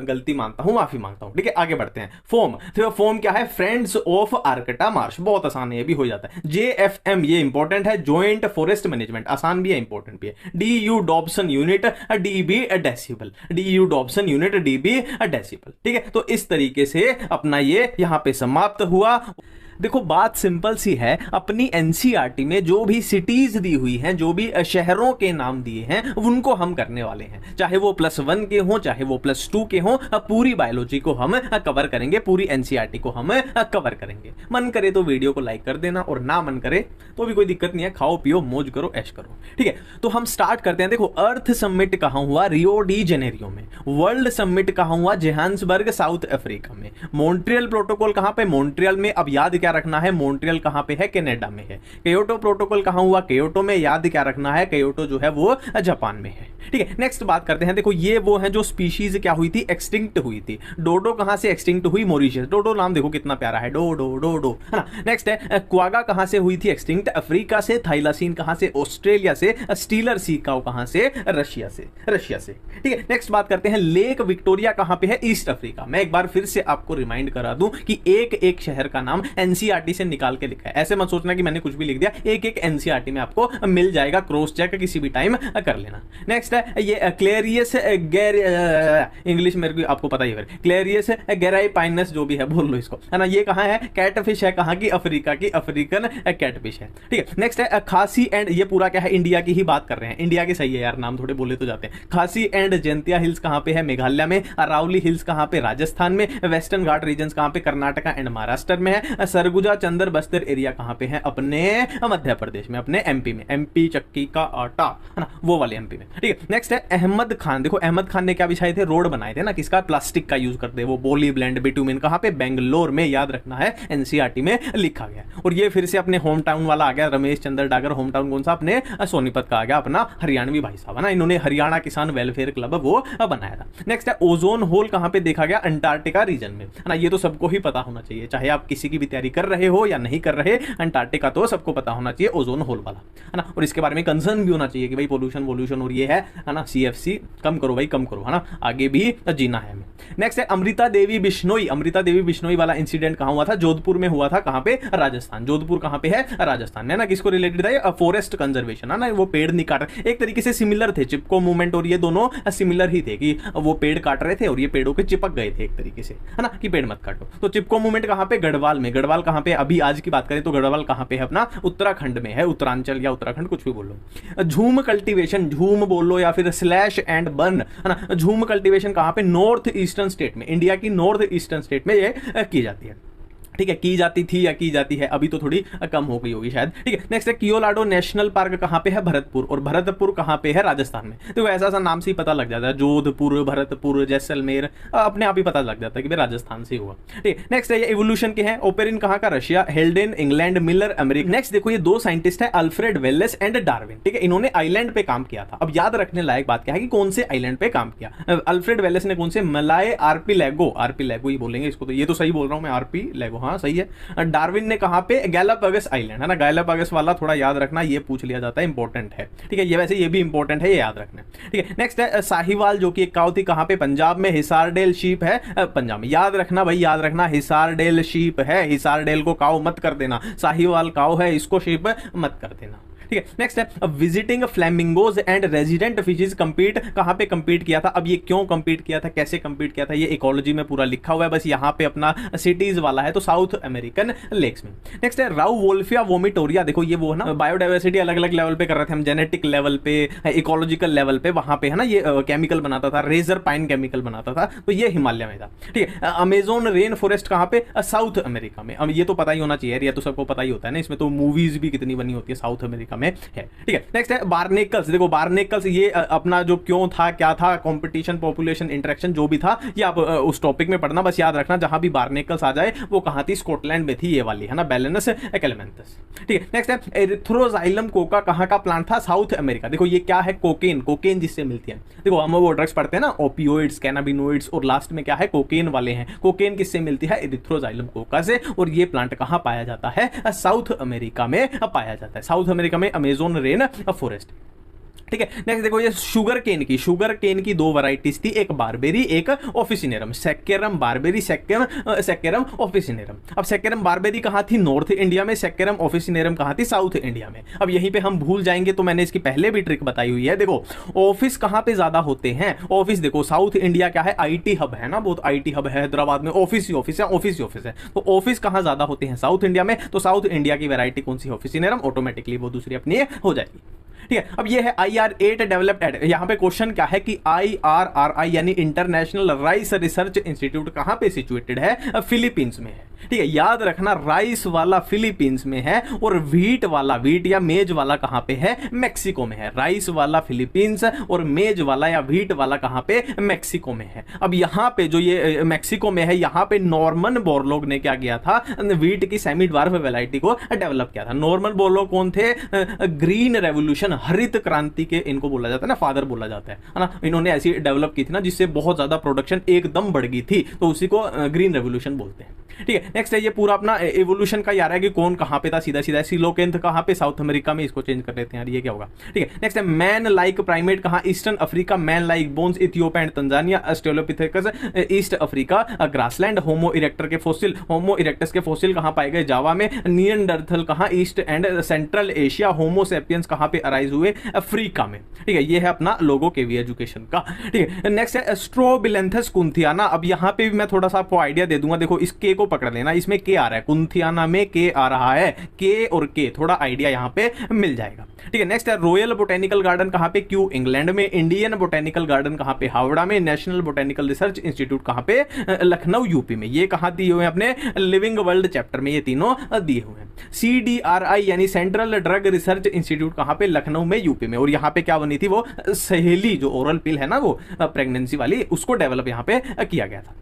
गलती मानता हूं, माफी मांगता हूं। ठीक है, आगे बढ़ते हैं। फॉर्म क्या है फ्रेंड्स ऑफ आर्कटा मार्श, बहुत आसान है, ये भी हो जाता है। JFM ये इंपॉर्टेंट है, जॉइंट फॉरेस्ट मैनेजमेंट, आसान भी है इंपॉर्टेंट भी है। DU Dobson unit DB decibel, DU Dobson unit DB decibel. ठीक है, तो इस तरीके से से अपना ये यहां पे समाप्त हुआ। देखो बात सिंपल सी है, अपनी एनसीईआरटी में जो भी सिटीज दी हुई हैं, जो भी शहरों के नाम दिए हैं, उनको हम करने वाले हैं, चाहे वो +1 के हों, चाहे वो +2 के हों, पूरी बायोलॉजी को हम कवर करेंगे, पूरी एनसीईआरटी को हम कवर करेंगे। मन करे तो वीडियो को लाइक कर देना, और ना मन करे तो भी कोई दिक्कत नहीं है, खाओ पियो मौज करो ऐश करो, ठीक है। तो हम स्टार्ट करते हैं। देखो अर्थ समिट कहां हुआ? रियो डी जेनेरियो में। वर्ल्ड समिट कहां हुआ? जोहान्सबर्ग साउथ अफ्रीका में। मॉन्ट्रियल प्रोटोकॉल कहां पे? मॉन्ट्रियल में। अब याद क्या रखना है? मॉन्ट्रियल कहां पे है? कनाडा में है। कियोटो प्रोटोकॉल कहां हुआ? कियोटो में। याद क्या रखना है? कियोटो जो है वो जापान में है, ठीक है। नेक्स्ट बात करते हैं। देखो ये वो है जो स्पीशीज क्या हुई थी? एक्सटिंक्ट हुई थी। डोडो कहां से एक्सटिंक्ट हुई? मॉरिशस। डोडो नाम देखो कितना प्यारा है, डो डो डो डो, है ना। नेक्स्ट है क्वागा कहां से हुई थी एक्सटिंक्ट? अफ्रीका से। थाइलासीन कहां से? ऑस्ट्रेलिया से। स्टीलर सी काउ कहां से? रशिया से, रशिया से, ठीक है। नेक्स्ट बात करते हैं, लेक विक्टोरिया कहां पे है? East Africa. मैं एक बार फिर से आपको रिमाइंड करा दूं कि एक एक शहर का नाम एनसीईआरटी से निकाल के लिखा है, ऐसे मत सोचना कि मैंने कुछ भी लिख दिया, एक एक एनसीईआरटी में आपको मिल जाएगा, क्रॉस चेक किसी भी टाइम कर लेना। नेक्स्ट है ये क्लेरियस इंग्लिश मेरे को आपको पता ही है, क्लेरियस गैराइपाइनस जो भी है बोल लो इसको, है ना। ये कहां है? कैटफिश है, कहां की? अफ्रीका की, अफ्रीकन कैटफिश है, ठीक है। नेक्स्ट है खासी एंड, ये पूरा क्या है? इंडिया की ही बात कर रहे हैं, इंडिया की सही है यार, नाम थोड़े बोले तो जाते हैं। खासी एंड जयंतिया हिल्स कहां पे है? मेघालय में। अरावली हिल्स कहां पे? राजस्थान में। वेस्टर्न घाट रीजन कहां पे? कर्नाटका एंड महाराष्ट्र में है। सरगुजा चंदर बस्तर एरिया कहां पे है? अपने मध्य प्रदेश में, अपने एमपी में। एमपी चक्की का आटा, है ना, वो वाले एमपी में, ठीक है। नेक्स्ट है अहमद खान। देखो अहमद खान ने क्या बिछाए थे? रोड बनाए थे ना, किसका? प्लास्टिक का यूज करते हैं वो, बोली ब्लेंड बिटुमिन। कहां पे? बेंगलोर में, याद रखना है, एनसीईआरटी में लिखा गया। और ये फिर से अपने होम टाउन वाला आ गया, रमेश चंद्र डागर। होम टाउन कौन सा? अपने सोनीपत का आ गया, अपना हरियाणवी भाई साहब, है ना। इन्होंने हरियाणा किसान वेलफेयर क्लब वो बनाया था। नेक्स्ट है ओजोन होल कहां पे देखा गया? अंटार्कटिका रीजन में, है ना। ये तो सबको ही पता होना चाहिए, चाहे आप किसी की भी तैयारी कर रहे हो या नहीं कर रहे, अंटार्कटिका तो सबको पता होना चाहिए, ओजोन होल वाला, है ना। और इसके बारे में कंसर्न भी होना चाहिए कि भाई पोल्यूशन वोल्यूशन और ये है ना, सीएफसी कम करो भाई, कम करो, है ना, आगे भी जीना है हमें। नेक्स्ट है अमृता देवी बिश्नोई। अमृता देवी बिश्नोई वाला इंसिडेंट कहां हुआ था? जोधपुर में हुआ था। कहां पे? राजस्थान। जोधपुर कहां पे है? राजस्थान, है ना। किसको रिलेटेड था ये? फॉरेस्ट कंजर्वेशन, है ना। वो पेड़ नहीं काट रहे, एक तरीके से सिमिलर थे, चिपको मूवमेंट और ये दोनों सिमिलर ही थे, कि वो पेड़ काट रहे थे और ये पेड़ों के चिपक गए थे एक तरीके से, है ना, कि पेड़ मत काटो। तो चिपको मूवमेंट कहां पे? गढ़वाल में। गढ़वाल कहां पे? अभी आज की बात करें तो गढ़वाल कहां पे है? अपना उत्तराखंड में है, उत्तरांचल या उत्तराखंड कुछ भी बोल लो। झूम कल्टीवेशन, झूम बोल लो या फिर स्लैश एंड बर्न, है ना। झूम कल्टीवेशन कहां पे? नॉर्थ ईस्टर्न स्टेट में, इंडिया की नॉर्थ ईस्टर्न स्टेट में ये की जाती है, ठीक है। की जाती थी या की जाती है, अभी तो थोड़ी कम हो गई होगी शायद, ठीक है। नेक्स्ट है कियोलाडो नेशनल पार्क कहां पे है? भरतपुर। और भरतपुर कहां पे है? राजस्थान में। तो ऐसा सा नाम से ही पता लग जाता है, जोधपुर, भरतपुर, जैसलमेर, अपने आप ही पता लग जाता है कि भाई राजस्थान से हुआ, ठीक है। नेक्स्ट है ये इवोल्यूशन के हैं। ओपेरिन कहां का? Russia. हेल्डेन England, Miller America. Next देखो ये दो साइंटिस्ट है, अल्फ्रेड वेलेस एंड डार्विन, ठीक है। इन्होंने आइलैंड पे काम किया था। अब याद रखने लायक बात क्या है कि कौन से आइलैंड पे काम किया? अल्फ्रेड वेलेस ने कौन से? मलाय आर्पिलेगो, आर्पिलेगो ही बोलेंगे इसको, तो ये तो सही बोल रहा हूं मैं, आर्पिलेगो, हाँ सही है। डार्विन ने कहां पे? गैलापागोस आइलैंड, है ना। गैलापागोस वाला थोड़ा याद रखना, ये पूछ लिया जाता है, इंपॉर्टेंट है, ठीक है। ये वैसे ये भी इंपॉर्टेंट है, ये याद रखना, ठीक है। नेक्स्ट है साहिवाल, जो कि एक काऊ थी, कहां पे? पंजाब में। हिसारडेल शीप है पंजाब में, याद रखना भाई, याद रखना, हिसारडेल शीप है। हिसारडेल को काऊ मत कर देना, साहिवाल काऊ है, इसको शीप मत कर देना, ठीक है। नेक्स्ट है visiting flamingos and resident fishes compete, कहां पे कंपीट किया था? अब ये क्यों कंपीट किया था, कैसे कंपीट किया था, ये इकोलॉजी में पूरा लिखा हुआ है, बस यहां पे अपना सिटीज वाला है, तो साउथ अमेरिकन लेक्स में। नेक्स्ट है राउ वोल्फिया वोमिटोरिया। देखो ये वो है ना, बायोडाइवर्सिटी अलग अलग लेवल पे कर रहे थे हम, जेनेटिक लेवल पे, इकोलॉजिकल लेवल पे, वहां पे है ना ये केमिकल बनाता था, रेजर पाइन केमिकल बनाता था, तो ये हिमालय में था, ठीक है। अमेजोन रेन फॉरेस्ट कहां पे? साउथ अमेरिका में। अब ये तो पता ही होना चाहिए, ये तो सबको पता ही होता है ना, इसमें तो मूवीज भी कितनी बनी होती है साउथ अमेरिका में है, ठीक है। नेक्स्ट है बार्नेकल्स। देखो बार्नेकल्स ये अपना जो क्यों था, क्या था, कंपटीशन, पॉपुलेशन, इंटरेक्शन जो भी था, ये आप उस टॉपिक में पढ़ना, बस याद रखना, जहां भी बार्नेकल्स आ जाए वो कहां थी? स्कॉटलैंड में थी, ये वाली है ना, बैलेनस एकेलेमेंथस, ठीक है। नेक्स्ट है एरिथ्रोजाइलम कोका कहां का प्लांट था? South America. देखो ये क्या है? कोकेन, कोकेन जिससे मिलती है, देखो हम वो ड्रग्स पढ़ते हैं ना, ओपियोइड्स, कैनाबिनोइड्स, और लास्ट में क्या है? कोकेन वाले हैं। कोकेन किससे मिलती है? एरिथ्रोजाइलम कोका से। और ये प्लांट कहां पाया जाता है? साउथ अमेरिका में पाया जाता है, साउथ अमेरिका में, अमेजोन रेन फॉरेस्ट। ठीक है। नेक्स्ट देखो ये शुगर केन की दो वैरायटीज थी, एक बारबेरी एक ऑफिसिनेरम, सेक्केरम बारबेरी, सेक्केरम ऑफिसिनेरम। अब सेक्केरम बारबेरी कहाँ थी? नॉर्थ इंडिया में। सेक्केरम ऑफिसिनेरम कहाँ थी? साउथ इंडिया में। अब यहीं पे हम भूल जाएंगे तो मैंने इसकी पहले भी ट्रिक बताई हुई है। देखो ऑफिस कहाँ पे ज्यादा होते हैं? ऑफिस देखो साउथ इंडिया क्या है? आईटी हब है ना, बहुत आईटी हब है हैदराबाद में, ऑफिस ही ऑफिस है, ऑफिस ही ऑफिस है। तो ऑफिस कहाँ ज्यादा होते हैं? साउथ इंडिया में। तो साउथ इंडिया की वैरायटी कौन सी? ऑफिसिनेरम। ऑटोमेटिकली वो दूसरी अपनी हो जाएगी। ठीक है। अब ये है IR8 डेवलप्ड एट, यहां पे क्वेश्चन क्या है कि IRRI यानी इंटरनेशनल राइस रिसर्च इंस्टीट्यूट कहां पे सिचुएटेड है? फिलीपींस में है। ठीक है, याद रखना राइस वाला फिलीपींस में है और व्हीट या मेज वाला कहां पे है? मैक्सिको में है। राइस वाला फिलीपींस और मेज वाला या व्हीट वाला कहां पे? मैक्सिको में है। अब यहां पे जो ये मैक्सिको में है, यहां पे नॉर्मन बोरलॉग ने क्या किया था? व्हीट की सेमी ड्वार्फ वैरायटी को डेवलप किया था। नॉर्मन बोरलॉग कौन थे? ग्रीन रेवोल्यूशन, हरित क्रांति के इनको बोला जाता है ना, फादर बोला जाता है ना। इन्होंने ऐसी डेवलप की थी ना जिससे बहुत ज्यादा प्रोडक्शन एकदम बढ़ गई थी, तो उसी को ग्रीन रेवोल्यूशन बोलते हैं। ठीक है। नेक्स्ट है ये पूरा अपना एवोल्यूशन का यार है कि कौन कहां पे था, सीधा सीधा सिलोकेंथ कहां पे? साउथ अमेरिका में। इसको चेंज कर लेते हैं यार, ये क्या होगा? ठीक है। नेक्स्ट है मैन लाइक प्राइमेट कहां? Eastern Africa. Man like bones Ethiopia and Tanzania. Australopithecus east Africa grassland. Homo erector के फॉसिल, होमो इरेक्टस के फॉसिल कहां पाए गए? जावा में। नियंडरथल कहां? East and central Asia. Homo sapiens कहां पे अराइज हुए? अफ्रीका में। ठीक है, ये है अपना लोगो के वी एजुकेशन का। ठीक है। नेक्स्ट है स्ट्रोबिलेंथस कुंथियाना। अब यहां पे भी मैं थोड़ा सा आपको आइडिया दे दूंगा। देखो इस के को पकड़ लेना, इसमें के आ रहा है, कुंथियाना में के आ रहा है, के और के थोड़ा आइडिया यहां पे मिल जाएगा। ठीक है। नेक्स्ट है रॉयल बोटेनिकल गार्डन कहां पे? क्यू इंग्लैंड में। इंडियन बोटेनिकल गार्डन कहां पे? हावड़ा में। नेशनल बोटेनिकल रिसर्च इंस्टीट्यूट कहां पे? लखनऊ यूपी में। ये कहां दिए हुए हैं? अपने लिविंग वर्ल्ड चैप्टर में ये तीनों दिए हुए हैं। CDRI यानी सेंट्रल ड्रग रिसर्च इंस्टीट्यूट कहां पे? लखनऊ में यूपी में। और यहां पे क्या बनी थी? वो सहेली जो ओरल पिल है ना, वो प्रेगनेंसी वाली, उसको डेवलप यहां पे किया गया था।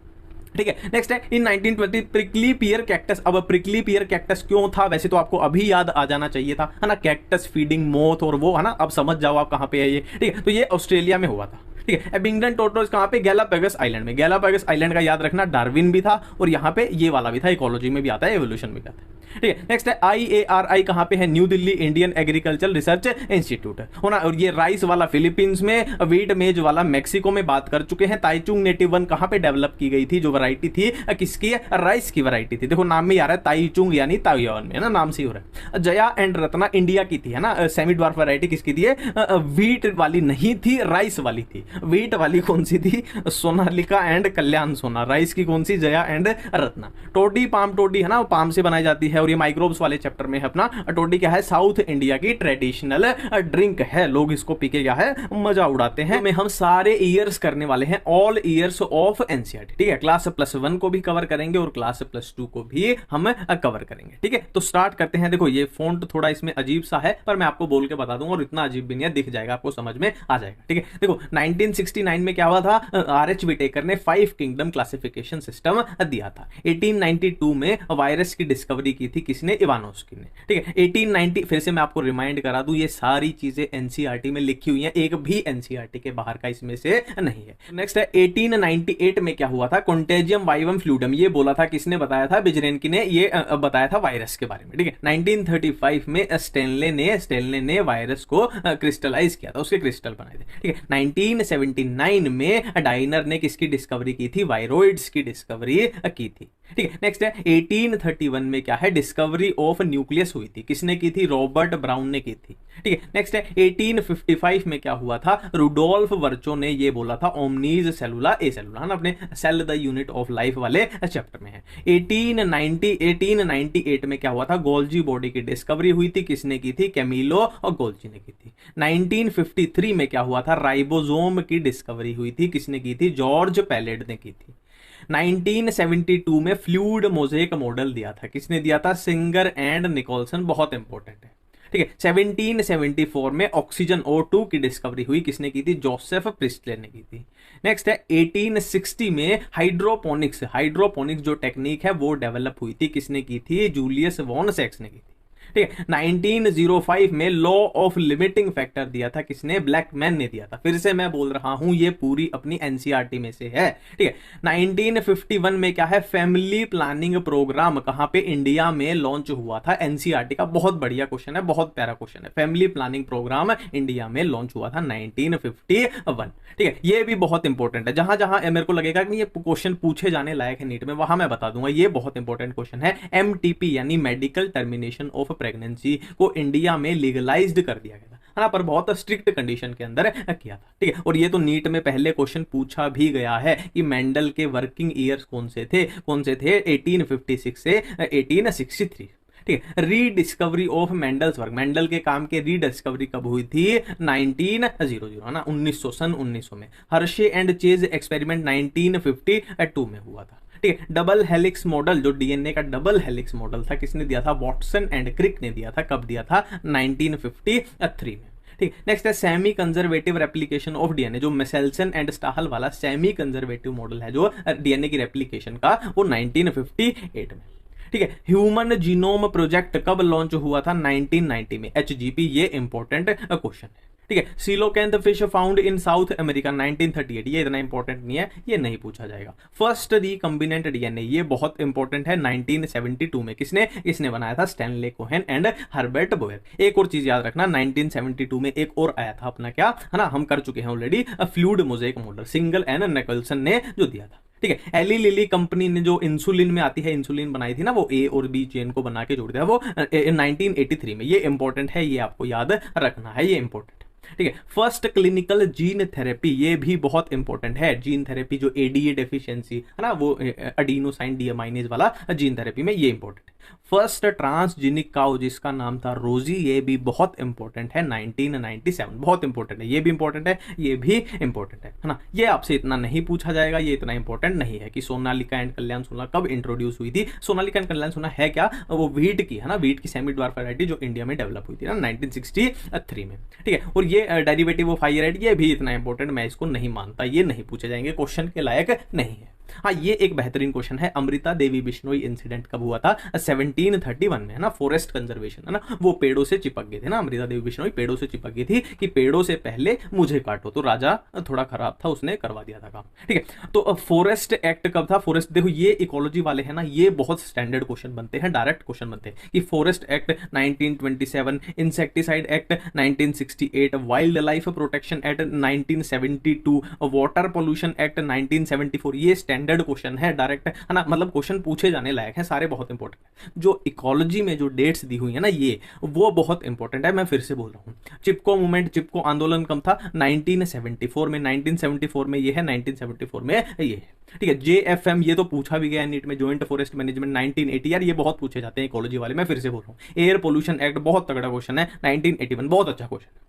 ठीक है। नेक्स्ट है इन 1920 प्रिकली पियर कैक्टस। अब प्रिकली पियर कैक्टस क्यों था? वैसे तो आपको अभी याद आ जाना चाहिए था, है ना, कैक्टस फीडिंग मोथ और वो, है ना। अब समझ जाओ आप कहां पे है ये। ठीक है। तो ये ऑस्ट्रेलिया में हुआ था। ठीक है। एबिंगडन टोटोस कहां पे? गैलापागोस आइलैंड में। गैलापागोस आइलैंड का याद रखना, डार्विन भी था और यहां पे ये वाला भी था, इकोलॉजी में भी आता है, एवोल्यूशन में भी आता है। ठीक है। नेक्स्ट है IARI कहां पे है? New Delhi Indian agriculture research institute होना। और ये राइस वाला फिलीपींस में, व्हीट मेज वाला मैक्सिको में बात कर चुके हैं। ताइचुंग नेटिव वन कहां पे डेवलप की गई थी? जो वैरायटी थी किसकी? राइस की वैरायटी थी। देखो नाम में आ रहा है ताइचुंग यानी ताइवान में, है ना, नाम से हो रहा है। जया एंड रत्ना इंडिया की थी, है ना। सेमी ड्वार्फ वैरायटी किसकी थी? व्हीट वाली नहीं थी, राइस वाली थी। व्हीट वाली कौन सी थी? सोनालिका एंड कल्याण सोना। राइस की कौन सी? जया एंड रत्ना। टोडी पाम टोडी, है ना, पाम से बनाई जाती है और ये माइक्रोब्स वाले चैप्टर में है अपना। टोडी क्या है? साउथ इंडिया की ट्रेडिशनल ड्रिंक है, लोग इसको पी के क्या है मजा उड़ाते हैं। में हम सारे ईयर्स करने वाले हैं, ऑल ईयर्स ऑफ एनसीईआरटी। ठीक है। क्लास +1 को भी कवर करेंगे और क्लास +2 को भी हम कवर करेंगे। ठीक है। तो स्टार्ट करते हैं। देखो ये फॉन्ट थोड़ा इसमें अजीब सा है, पर मैं आपको बोल के बता दूंगा और इतना अजीब भी नहीं है, दिख जाएगा आपको, समझ में आ जाएगा। ठीक है। देखो 1969 में क्या हुआ था? RH विटेकर ने 5 किंगडम क्लासिफिकेशन सिस्टम दिया था। 1892 में वायरस की डिस्कवरी की थी किसने? इवानोस्की ने। ठीक है। 1890, फिर से मैं आपको रिमाइंड करा दूं, ये सारी चीजें एनसीईआरटी में लिखी हुई हैं, एक भी एनसीईआरटी के बाहर का इसमें से नहीं है। नेक्स्ट है 1898 में क्या हुआ था? कॉन्टेजियम वाइवम फ्लूडम, ये बोला था किसने? बताया था बिजरेनकी ने, ये बताया था वायरस के बारे में। ठीक है। 1935 में स्टेनले ने वायरस को क्रिस्टलाइज किया था, उसके क्रिस्टल बनाए थे। ठीक है। 1979 में डाइनर ने किसकी डिस्कवरी की थी? वायरोइड्स की डिस्कवरी की थी। ठीक है। नेक्स्ट है 1831 में क्या है? डिस्कवरी ऑफ न्यूक्लियस हुई थी, किसने की थी? रॉबर्ट ब्राउन ने की थी। ठीक है। नेक्स्ट है 1855 में क्या हुआ था? रुडोल्फ वर्चो ने ये बोला था ओमनीज सेलुला ए सेलुला, है ना, अपने cell the unit of life वाले चैप्टर में है। 1898 में क्या हुआ था? गोल्जी बॉडी की डिस्कवरी हुई थी, किसने की थी? कैमिलो और गोल्जी ने की थी। 1953 में क्या हुआ था? राइबोसोम की डिस्कवरी हुई थी, किसने की थी? जॉर्ज पैलेड ने की थी। 1972 में फ्लूइड मोज़ेक मॉडल दिया था, किसने दिया था? सिंगर एंड निकोलसन, बहुत इंपॉर्टेंट है। ठीक है। 1774 में ऑक्सीजन O2 की डिस्कवरी हुई, किसने की थी? जोसेफ प्रिस्टले ने की थी। नेक्स्ट है 1860 में हाइड्रोपोनिक्स जो टेक्निक है वो डेवलप हुई थी, किसने की थी? जूलियस वॉन सेक्स ने की थी। ठीक है। 1905 में लॉ ऑफ लिमिटिंग फैक्टर दिया था किसने? ब्लैकमैन ने दिया था। फिर से मैं बोल रहा हूं ये पूरी अपनी एनसीईआरटी में से है। ठीक है। 1951 में क्या है? फैमिली प्लानिंग प्रोग्राम कहां पे? इंडिया में लॉन्च हुआ था। एनसीईआरटी का बहुत बढ़िया क्वेश्चन है, बहुत प्यारा क्वेश्चन है। फैमिली प्लानिंग प्रोग्राम इंडिया में लॉन्च हुआ था 1951। ठीक है, ये भी बहुत इंपॉर्टेंट है। जहां जहां मेरे को लगेगा कि ये क्वेश्चन पूछे जाने लायक है नीट में, वहां मैं बता दूंगा। ये बहुत इंपॉर्टेंट क्वेश्चन है। एमटीपी यानी मेडिकल टर्मिनेशन ऑफ प्रेगनेंसी को इंडिया में लीगलाइज्ड कर दिया गया था, है ना, पर बहुत स्ट्रिक्ट कंडीशन के अंदर किया था। ठीक है, और ये तो नीट में पहले क्वेश्चन पूछा भी गया है कि मेंडल के वर्किंग ईयर्स कौन से थे? 1856 से 1863। ठीक है। Rediscovery of Mendel's work, Mendel के काम के रीडिस्कवरी कब हुई थी? 1900, है ना, 1900 में। हर्शे एंड चेज एक्सपेरिमेंट 1952 में हुआ था। ठीक है। डबल हेलिक्स मॉडल, जो डीएनए का डबल हेलिक्स मॉडल था, किसने दिया था? वॉटसन एंड क्रिक ने दिया था। कब दिया था? 1953 में। ठीक। नेक्स्ट है semi conservative replication of DNA, जो मेसेल्सन एंड स्टाहल वाला सेमी कंजर्वेटिव मॉडल है जो डीएनए की रेप्लिकेशन का, वो 1958 में। ठीक है। ह्यूमन जीनोम प्रोजेक्ट कब लॉन्च हुआ था? 1990 में। एचजीपी, ये इंपॉर्टेंट क्वेश्चन है। ठीक है। Coelacanth fish found in South America 1938, ये इतना इंपॉर्टेंट नहीं है, ये नहीं पूछा जाएगा। फर्स्ट रिकम्बिनेंट डीएनए, ये बहुत इंपॉर्टेंट है। 1972 में किसने बनाया था? Stanley Cohen and Herbert Boyer. एक और चीज याद रखना, 1972 में एक और आया था अपना, क्या है ना, हम कर चुके हैं already, fluid mosaic model, single and Nicolson ने जो दिया था। ठीक है। एली लिली कंपनी ने जो इंसुलिन में आती है, इंसुलिन बनाई थी ना, वो ए और बी चेन को बना के जोड़ दिया, वो 1983 में। ये इंपॉर्टेंट है, ये आपको याद रखना है, ये इंपॉर्टेंट। ठीक है। फर्स्ट क्लिनिकल जीन थेरेपी, ये भी बहुत इंपॉर्टेंट है। जीन थेरेपी जो एडीए डेफिशिएंसी है ना, वो एडिनोसाइन डीएमाइनेज वाला जीन थेरेपी में, ये इंपॉर्टेंट है। फर्स्ट ट्रांसजेनिक काउ, जिसका नाम था रोजी, ये भी बहुत इंपॉर्टेंट है। 1997, बहुत इंपॉर्टेंट है, ये भी इंपॉर्टेंट है, ये भी इंपॉर्टेंट है ना। ये आपसे इतना नहीं पूछा जाएगा, ये इतना इंपॉर्टेंट नहीं है कि सोनालिका एंड कल्याण सोना कब इंट्रोड्यूस हुई थी। सोनालिका एंड कल्याण सोना है क्या? वो वीट की, है ना, वीट की सेमी ड्वार्फ वैरायटी जो इंडिया में डेवलप हुई थी ना 1963 में। ठीक है। और ये डेरिवेटिव ऑफ हाइयराइट, ये भी इतना इंपॉर्टेंट, मैं इसको नहीं मानता, ये नहीं पूछे जाएंगे, क्वेश्चन के लायक नहीं है। हाँ, ये एक बेहतरीन क्वेश्चन है। अमृता देवी बिश्नोई इंसिडेंट कब हुआ था? 1731 में, है ना। फॉरेस्ट कंजर्वेशन, है ना, वो पेड़ों से चिपक गए थे ना, अमृता देवी बिश्नोई पेड़ों से चिपक गई थी कि पेड़ों से पहले मुझे काटो, तो राजा थोड़ा खराब था, उसने करवा दिया था काम। ठीक है। तो फॉरेस्ट एक्ट कब था? फॉरेस्ट, देखो ये इकोलॉजी वाले हैं ना, ये बहुत स्टैंडर्ड क्वेश्चन बनते हैं, डायरेक्ट क्वेश्चन बनते हैं कि forest act 1927, insecticide act 1968, wild life protection act 1972, water pollution act 1974। ये स्टैंडर्ड क्वेश्चन है, डायरेक्ट, है ना, मतलब क्वेश्चन पूछे जाने लायक है, सारे बहुत इंपॉर्टेंट है। जो इकोलॉजी में जो डेट्स दी हुई है ना, ये वो बहुत इंपॉर्टेंट है। मैं फिर से बोल रहा हूं, चिपको मूवमेंट, चिपको आंदोलन कब था? 1974 में। 1974 में ये है, 1974 में ये है। ठीक है। जेएफएम, ये तो पूछा भी गया है नीट में, जॉइंट फॉरेस्ट मैनेजमेंट 1980, यार ये बहुत पूछे जाते हैं इकोलॉजी वाले, मैं फिर से बोल रहा हूं। एयर पोल्यूशन एक्ट बहुत तगड़ा क्वेश्चन है, 1981, बहुत अच्छा क्वेश्चन है।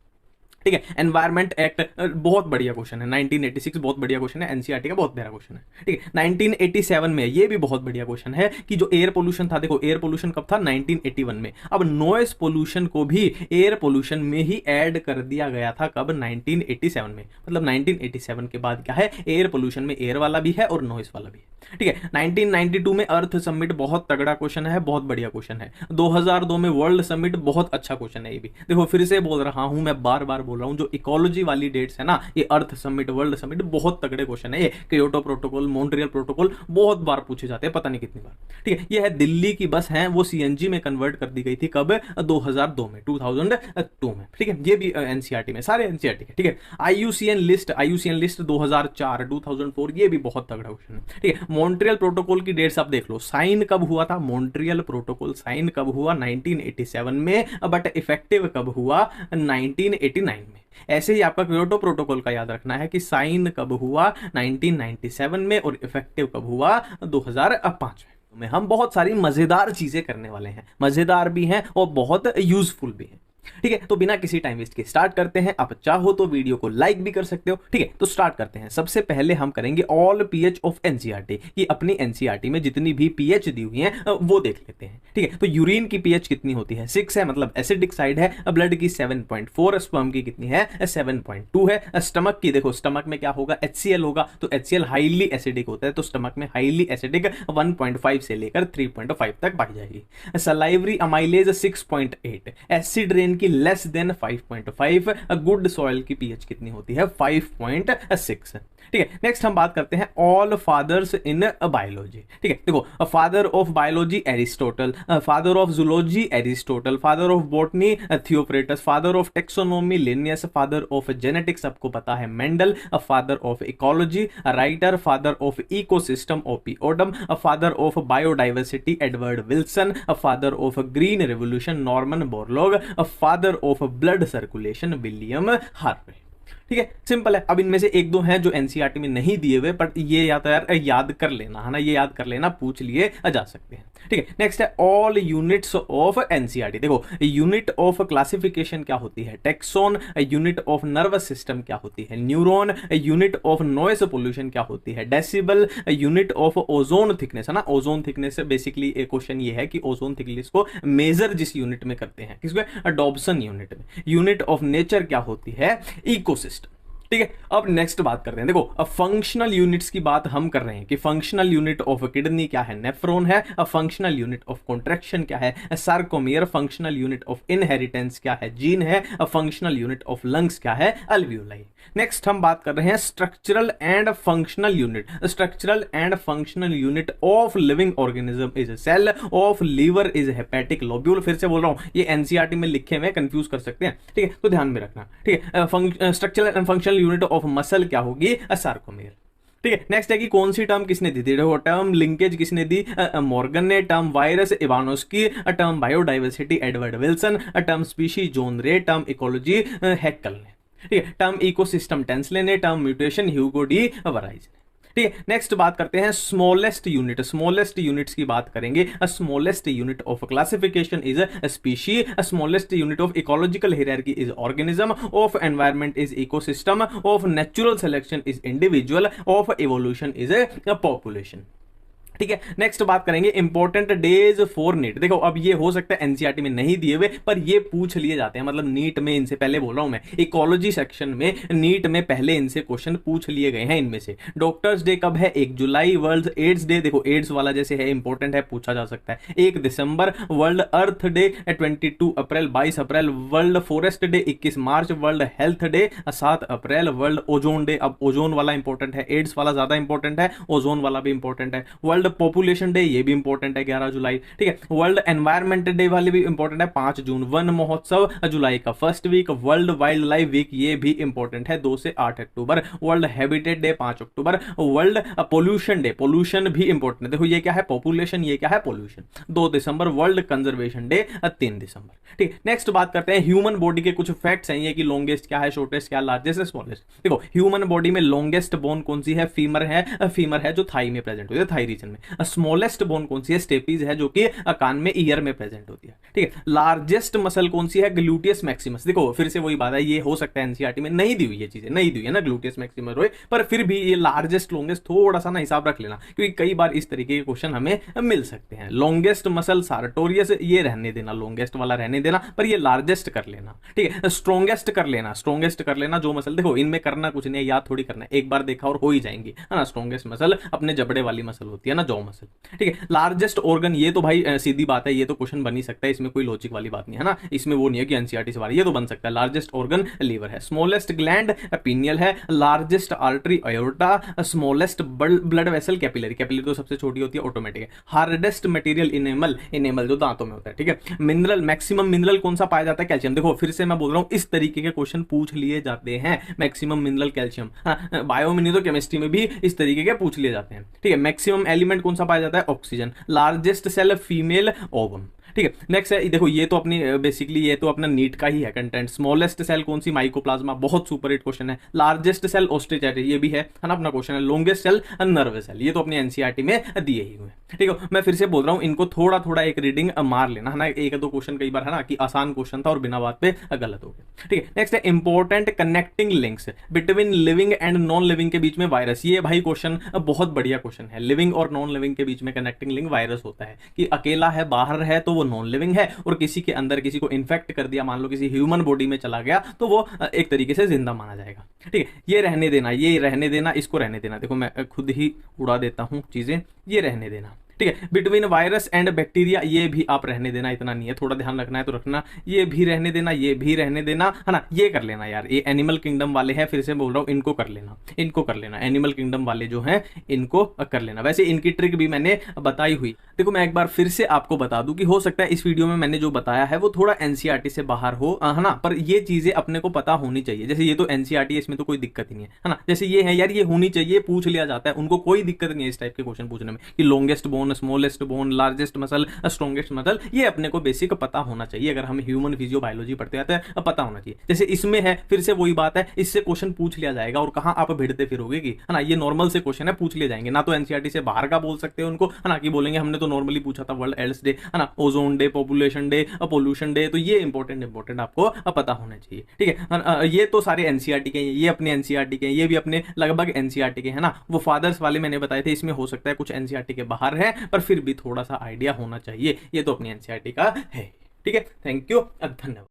ठीक है। एनवायरमेंट एक्ट बहुत बढ़िया क्वेश्चन है, 1986 बहुत बढ़िया क्वेश्चन है, एनसीईआरटी का बहुत प्यारा क्वेश्चन है। ठीक है। 1987 में ये भी बहुत बढ़िया क्वेश्चन है कि जो एयर पोल्यूशन था, देखो एयर पोल्यूशन कब था? 1981 में। अब नॉइस पोल्यूशन को भी एयर पोल्यूशन में ही ऐड कर दिया गया था, कब? 1987 में। मतलब 1987 के बाद क्या है? एयर पोल्यूशन में एयर वाला भी है और नॉइस वाला भी है। ठीक है। 1992 में अर्थ समिट, बहुत तगड़ा क्वेश्चन है, बहुत बढ़िया क्वेश्चन है। 2002 में वर्ल्ड समिट, बहुत अच्छा क्वेश्चन है ये भी। देखो फिर से बोल रहा हूं, मैं बार बार बोल रहा हूं, जो इकोलॉजी वाली डेट्स है ना, ये अर्थ समिट, वर्ल्ड समिट, बहुत तगड़े क्वेश्चन है ये। क्योटो प्रोटोकॉल, मॉन्ट्रियल प्रोटोकॉल बहुत बार पूछे जाते हैं, पता नहीं कितनी बार। ठीक है। ये है दिल्ली की बस है, वो सीएनजी में कन्वर्ट कर दी गई थी, कब? 2002 में, 2002 में। ठीक है। ये भी एनसीईआरटी में, सारे एनसीईआरटी के। ठीक है। आईयूसीएन लिस्ट 2004, 2004, ये भी बहुत तगड़ा क्वेश्चन है। ठीक है। मॉन्ट्रियल प्रोटोकॉल की डेट्स आप देख लो, साइन कब हुआ था? मॉन्ट्रियल प्रोटोकॉल साइन कब हुआ? 1987 में, बट इफेक्टिव कब हुआ? 1989 में। ऐसे ही आपका क्योटो प्रोटोकॉल का याद रखना है कि साइन कब हुआ? 1997 में, और इफेक्टिव कब हुआ? 2005 में। हम बहुत सारी मजेदार चीजें करने वाले हैं, मजेदार भी हैं और बहुत यूजफुल भी हैं। ठीक है, तो बिना किसी टाइम वेस्ट के स्टार्ट करते हैं। आप चाहो तो वीडियो को लाइक भी कर सकते हो। ठीक है, तो स्टार्ट करते हैं। सबसे पहले हम करेंगे ऑल पीएच ऑफ एनसीईआरटी, कि अपनी एनसीईआरटी में जितनी भी पीएच दी हुई है वो देख लेते हैं। ठीक है, तो यूरिन की पीएच कितनी होती है? 6 है, मतलब एसिडिक साइड है। ब्लड की 7.4, स्पर्म की कितनी है? 7.2 है। स्टमक की देखो, स्टमक में क्या होगा? HCl होगा, तो HCl हाईली एसिडिक होता है, तो स्टमक में हाईली एसिडिक 1.5 से लेकर 3.5 तक पाई जाएगी। सलाइवरी अमाइलेज 6.8, एसिड रेन की लेस देन 5.5, गुड सॉइल की पीएच कितनी होती है? 5.6। ठीक है, नेक्स्ट हम बात करते हैं ऑल फादर्स इन बायोलॉजी। ठीक है, देखो father of biology Aristotle, father of zoology Aristotle, father of botany Theophrastus, father of taxonomy Linnaeus, father of genetics सबको पता है Mendel, father of ecology Reiter, father of ecosystem OP Odum, father of biodiversity Edward Wilson, father of green revolution Norman Borlaug, father of blood circulation William Harvey. ठीक है, simple है। अब इनमें से एक दो हैं जो एनसीईआरटी में नहीं दिए हुए, बट ये या तो यार याद कर लेना है ना, ये याद कर लेना, पूछ लिए जा सकते हैं। ठीक है, नेक्स्ट है ऑल यूनिट्स ऑफ एनसीईआरटी। देखो यूनिट ऑफ क्लासिफिकेशन क्या होती है? Taxon. Unit of nervous system क्या होती है? Neuron. Unit of noise pollution क्या होती है? Decibel. Unit of ozone thickness है ना, ओजोन थिकनेस बेसिकली एक क्वेश्चन ये है कि ओजोन थिकनेस को मेजर जिस यूनिट में करते हैं, किसमें? डॉब्सन यूनिट में। यूनिट ऑफ नेचर क्या होती है? इकोसिस्टम। ठीक है, अब नेक्स्ट बात करते हैं। देखो अब फंक्शनल यूनिट्स की बात हम कर रहे हैं कि फंक्शनल यूनिट ऑफ किडनी क्या है? नेफ्रॉन है। फंक्शनल यूनिट ऑफ कॉन्ट्रैक्शन क्या है? Sarcomere. Functional unit of inheritance क्या है? जीन है। फंक्शनल यूनिट ऑफ लंग्स क्या है? अल्वियोलाई। नेक्स्ट हम बात कर रहे हैं structural and functional unit. Structural and functional unit of living organism is cell, of liver is hepatic lobule. फिर से बोल रहा हूं, ये एनसीईआरटी में लिखे हुए कंफ्यूज कर सकते हैं। ठीक है, तो ध्यान में रखना। ठीक है, structural and functional unit of muscle क्या होगी? सार्कोमियर। ठीक है, नेक्स्ट है कि कौन सी टर्म किसने दी थी? देखो टर्म लिंकेज किसने दी? मॉर्गन ने। Term virus Ivanovsky. Term biodiversity Edward Wilson. Term species John Ray. Term ecology Haeckel ने। ठीक है, टर्म इकोसिस्टम टेंसले ने। Term mutation Hugo de Vries. ठीक है, नेक्स्ट बात करते हैं स्मॉलेस्ट यूनिट। स्मॉलेस्ट यूनिट्स की बात करेंगे। Smallest unit of classification is species. Smallest unit of ecological hierarchy is organism. Of environment is ecosystem. Of natural selection is individual. Of evolution is population. ठीक है, next बात करेंगे important days for NEET. देखो अब ये हो सकता है एनसीईआरटी में नहीं दिए हुए, पर ये पूछ लिए जाते हैं, मतलब नीट में इनसे पहले बोल रहा हूं मैं, इकोलॉजी सेक्शन में नीट में पहले इनसे क्वेश्चन पूछ लिए गए हैं। इनमें से डॉक्टर्स डे कब है? 1 जुलाई। वर्ल्ड एड्स डे, देखो एड्स वाला जैसे है इंपॉर्टेंट है, पूछा जा सकता है। 1 दिसंबर। वर्ल्ड अर्थ डे 22 अप्रैल 22 अप्रैल। वर्ल्ड फॉरेस्ट डे 21 मार्च। वर्ल्ड हेल्थ डे 7 अप्रैल। वर्ल्ड ओजोन डे, अब ओजोन वाला इंपॉर्टेंट है, एड्स वाला ज्यादा इंपॉर्टेंट है, ओजोन वाला भी इंपॉर्टेंट है। वर्ल्ड पॉपुलेशन डे ये भी इंपॉर्टेंट है 11 जुलाई। ठीक है, वर्ल्ड एनवायरमेंट डे वाले भी इंपॉर्टेंट है 5 जून। वन महोत्सव जुलाई का first week. World wildlife week ये भी इंपॉर्टेंट है 2 से 8 अक्टूबर। वर्ल्ड हैबिटेट डे 5 अक्टूबर। वर्ल्ड पोल्यूशन डे, पोल्यूशन भी इंपॉर्टेंट है, देखो ये क्या है? पॉपुलेशन, ये क्या है? पोल्यूशन, 2 दिसंबर। वर्ल्ड कंजर्वेशन डे 3 दिसंबर। ठीक, नेक्स्ट बात करते हैं ह्यूमन बॉडी के कुछ फैक्ट्स हैं ये कि लॉन्गेस्ट क्या है, शॉर्टेस्ट क्या, लार्जेस्ट, स्मॉलेस्ट। देखो ह्यूमन बॉडी में लॉन्गेस्ट बोन कौन सी है? फीमर है। फीमर है जो थाई में प्रेजेंट होती है, थाई रीजन में। स्मॉलेस्ट बोन कौन सी है? स्टेपीज है जो कि कान में, ईयर में प्रेजेंट होती है। ठीक है, लार्जेस्ट मसल कौन सी है? Gluteus Maximus. देखो फिर से वही बात है, ये हो सकता है एनसीईआरटी में नहीं दी हुई, ये चीजें नहीं दी हुई है ना, ग्लूटियस मैक्सिमस रोए, पर फिर भी ये लार्जेस्ट लॉन्गेस्ट थोड़ा सा ना हिसाब रख लेना, क्योंकि कई बार इस तरीके के क्वेश्चन हमें मिल सकते हैं। लॉन्गेस्ट मसल सार्टोरियस, ये रहने देना, लॉन्गेस्ट वाला रहने देना, पर ये लार्जेस्ट कर लेना। ठीक है, स्ट्रॉन्गेस्ट कर लेना, स्ट्रॉन्गेस्ट कर लेना जो मसल, देखो इनमें करना कुछ नहीं है, याद थोड़ी करना है, एक बार देखा और हो ही जाएंगी, है ना। स्ट्रॉन्गेस्ट मसल अपने जबड़े वाली मसल होती है ना, जॉ मसल। ठीक है, लार्जेस्ट ऑर्गन, ये तो भाई सीधी बात है, ये तो क्वेश्चन बन ही सकता है, इसमें कोई लॉजिक वाली बात नहीं है ना, इसमें वो नहीं है कि एनसीईआरटी से बारी, ये तो बन सकता है। लार्जेस्ट ऑर्गन लीवर है। स्मॉलेस्ट ग्लैंड पीनियल है। Largest artery aorta. Smallest blood vessel capillary, capillary तो सबसे छोटी होती है, ऑटोमेटिक है। हार्डेस्ट मटेरियल इनेमल, इनेमल जो दांतों में होता है। ठीक है, मिनरल, मैक्सिमम मिनरल कौन सा पाया जाता है? कैल्शियम। देखो फिर से मैं बोल रहा हूं, इस तरीके के क्वेश्चन पूछ लिए जाते हैं, मैक्सिमम मिनरल कैल्शियम। बायो में नहीं तो केमिस्ट्री में भी इस तरीके के पूछ लिए जाते हैं। ठीक है, मैक्सिमम एलिमेंट कौन सा पाया जाता है? Oxygen. Largest cell female ovum. ठीक है। नेक्स्ट है, देखो ये तो अपनी बेसिकली ये तो अपना नीट का ही है कंटेंट। स्मॉलेस्ट सेल कौन सी, माइकोप्लाज्मा, बहुत सुपर हिट क्वेश्चन है। लार्जेस्ट सेल ऑस्ट्रिच, ये भी है ना अपना क्वेश्चन है। लॉन्गेस्ट सेल नर्व सेल, ये तो अपनी एनसीईआरटी में दिए ही हुए। ठीक है, मैं फिर से बोल रहा हूं, इनको थोड़ा थोड़ा एक रीडिंग मार लेना है ना, एक दो क्वेश्चन कई बार है ना कि आसान क्वेश्चन था और बिना बात पे गलत हो गया। ठीक है, नेक्स्ट है important connecting links between living and non living के बीच में वायरस। ये भाई क्वेश्चन बहुत बढ़िया क्वेश्चन है। लिविंग और नॉन लिविंग के बीच में कनेक्टिंग लिंक वायरस होता है कि अकेला है, बाहर है तो वो नॉन लिविंग है, और किसी के अंदर किसी को इन्फेक्ट कर दिया, मान लो किसी ह्यूमन बॉडी में चला गया, तो वो एक तरीके से जिंदा माना जाएगा। ठीक है, ये रहने देना, ये रहने देना, इसको रहने देना। देखो मैं खुद ही उड़ा देता हूं चीजें, ये रहने देना। ठीक है, बिटवीन वायरस एंड बैक्टीरिया, ये भी आप रहने देना, इतना नहीं है, थोड़ा ध्यान रखना है तो रखना। ये भी रहने देना, ये भी रहने देना, है ना। ये कर लेना यार, ये एनिमल किंगडम वाले हैं, फिर से बोल रहा हूं, इनको कर लेना, इनको कर लेना। एनिमल किंगडम वाले जो हैं इनको कर लेना। वैसे इनकी ट्रिक भी मैंने बताई हुई। देखो मैं एक बार फिर से आपको बता दूं कि हो सकता है इस वीडियो में मैंने जो बताया है वो थोड़ा एनसीईआरटी से बाहर हो, है ना, पर ये चीजें अपने को पता होनी चाहिए। जैसे ये तो एनसीईआरटी है, इसमें तो कोई दिक्कत ही नहीं है ना। जैसे ये है यार, ये होनी चाहिए, पूछ लिया जाता है, उनको कोई दिक्कत नहीं है इस टाइप के क्वेश्चन पूछने में कि longest bone, smallest bone, largest muscle, strongest muscle, ये अपने को बेसिक पता होना चाहिए। अगर हम ह्यूमन फिजियो बायोलॉजी पढ़ते आते हैं पता होना चाहिए। जैसे इसमें है, फिर से वही बात है, इससे क्वेश्चन पूछ लिया जाएगा और कहां आप भिड़ते फिरोगे कि, है ना। ये नॉर्मल से क्वेश्चन है, पूछ लिए जाएंगे ना। तो एनसीईआरटी से बाहर का बोल सकते हैं उनको, है ना, कि बोलेंगे हमने तो नॉर्मली पूछा था वर्ल्ड एल्स डे, है ना, ozone day, population day, pollution day. तो ये इंपॉर्टेंट आपको पता होना चाहिए। ठीक है, ये तो सारे एनसीईआरटी के, ये अपने एनसीईआरटी के, ये भी अपने लगभग एनसीईआरटी के, है ना। वो फादर्स वाले मैंने बताए थे, इसमें हो सकता है कुछ एनसीईआरटी के बाहर है, पर फिर भी थोड़ा सा आइडिया होना चाहिए। ये तो अपनी एनसीईआरटी का है। ठीक है, थैंक यू, धन्यवाद।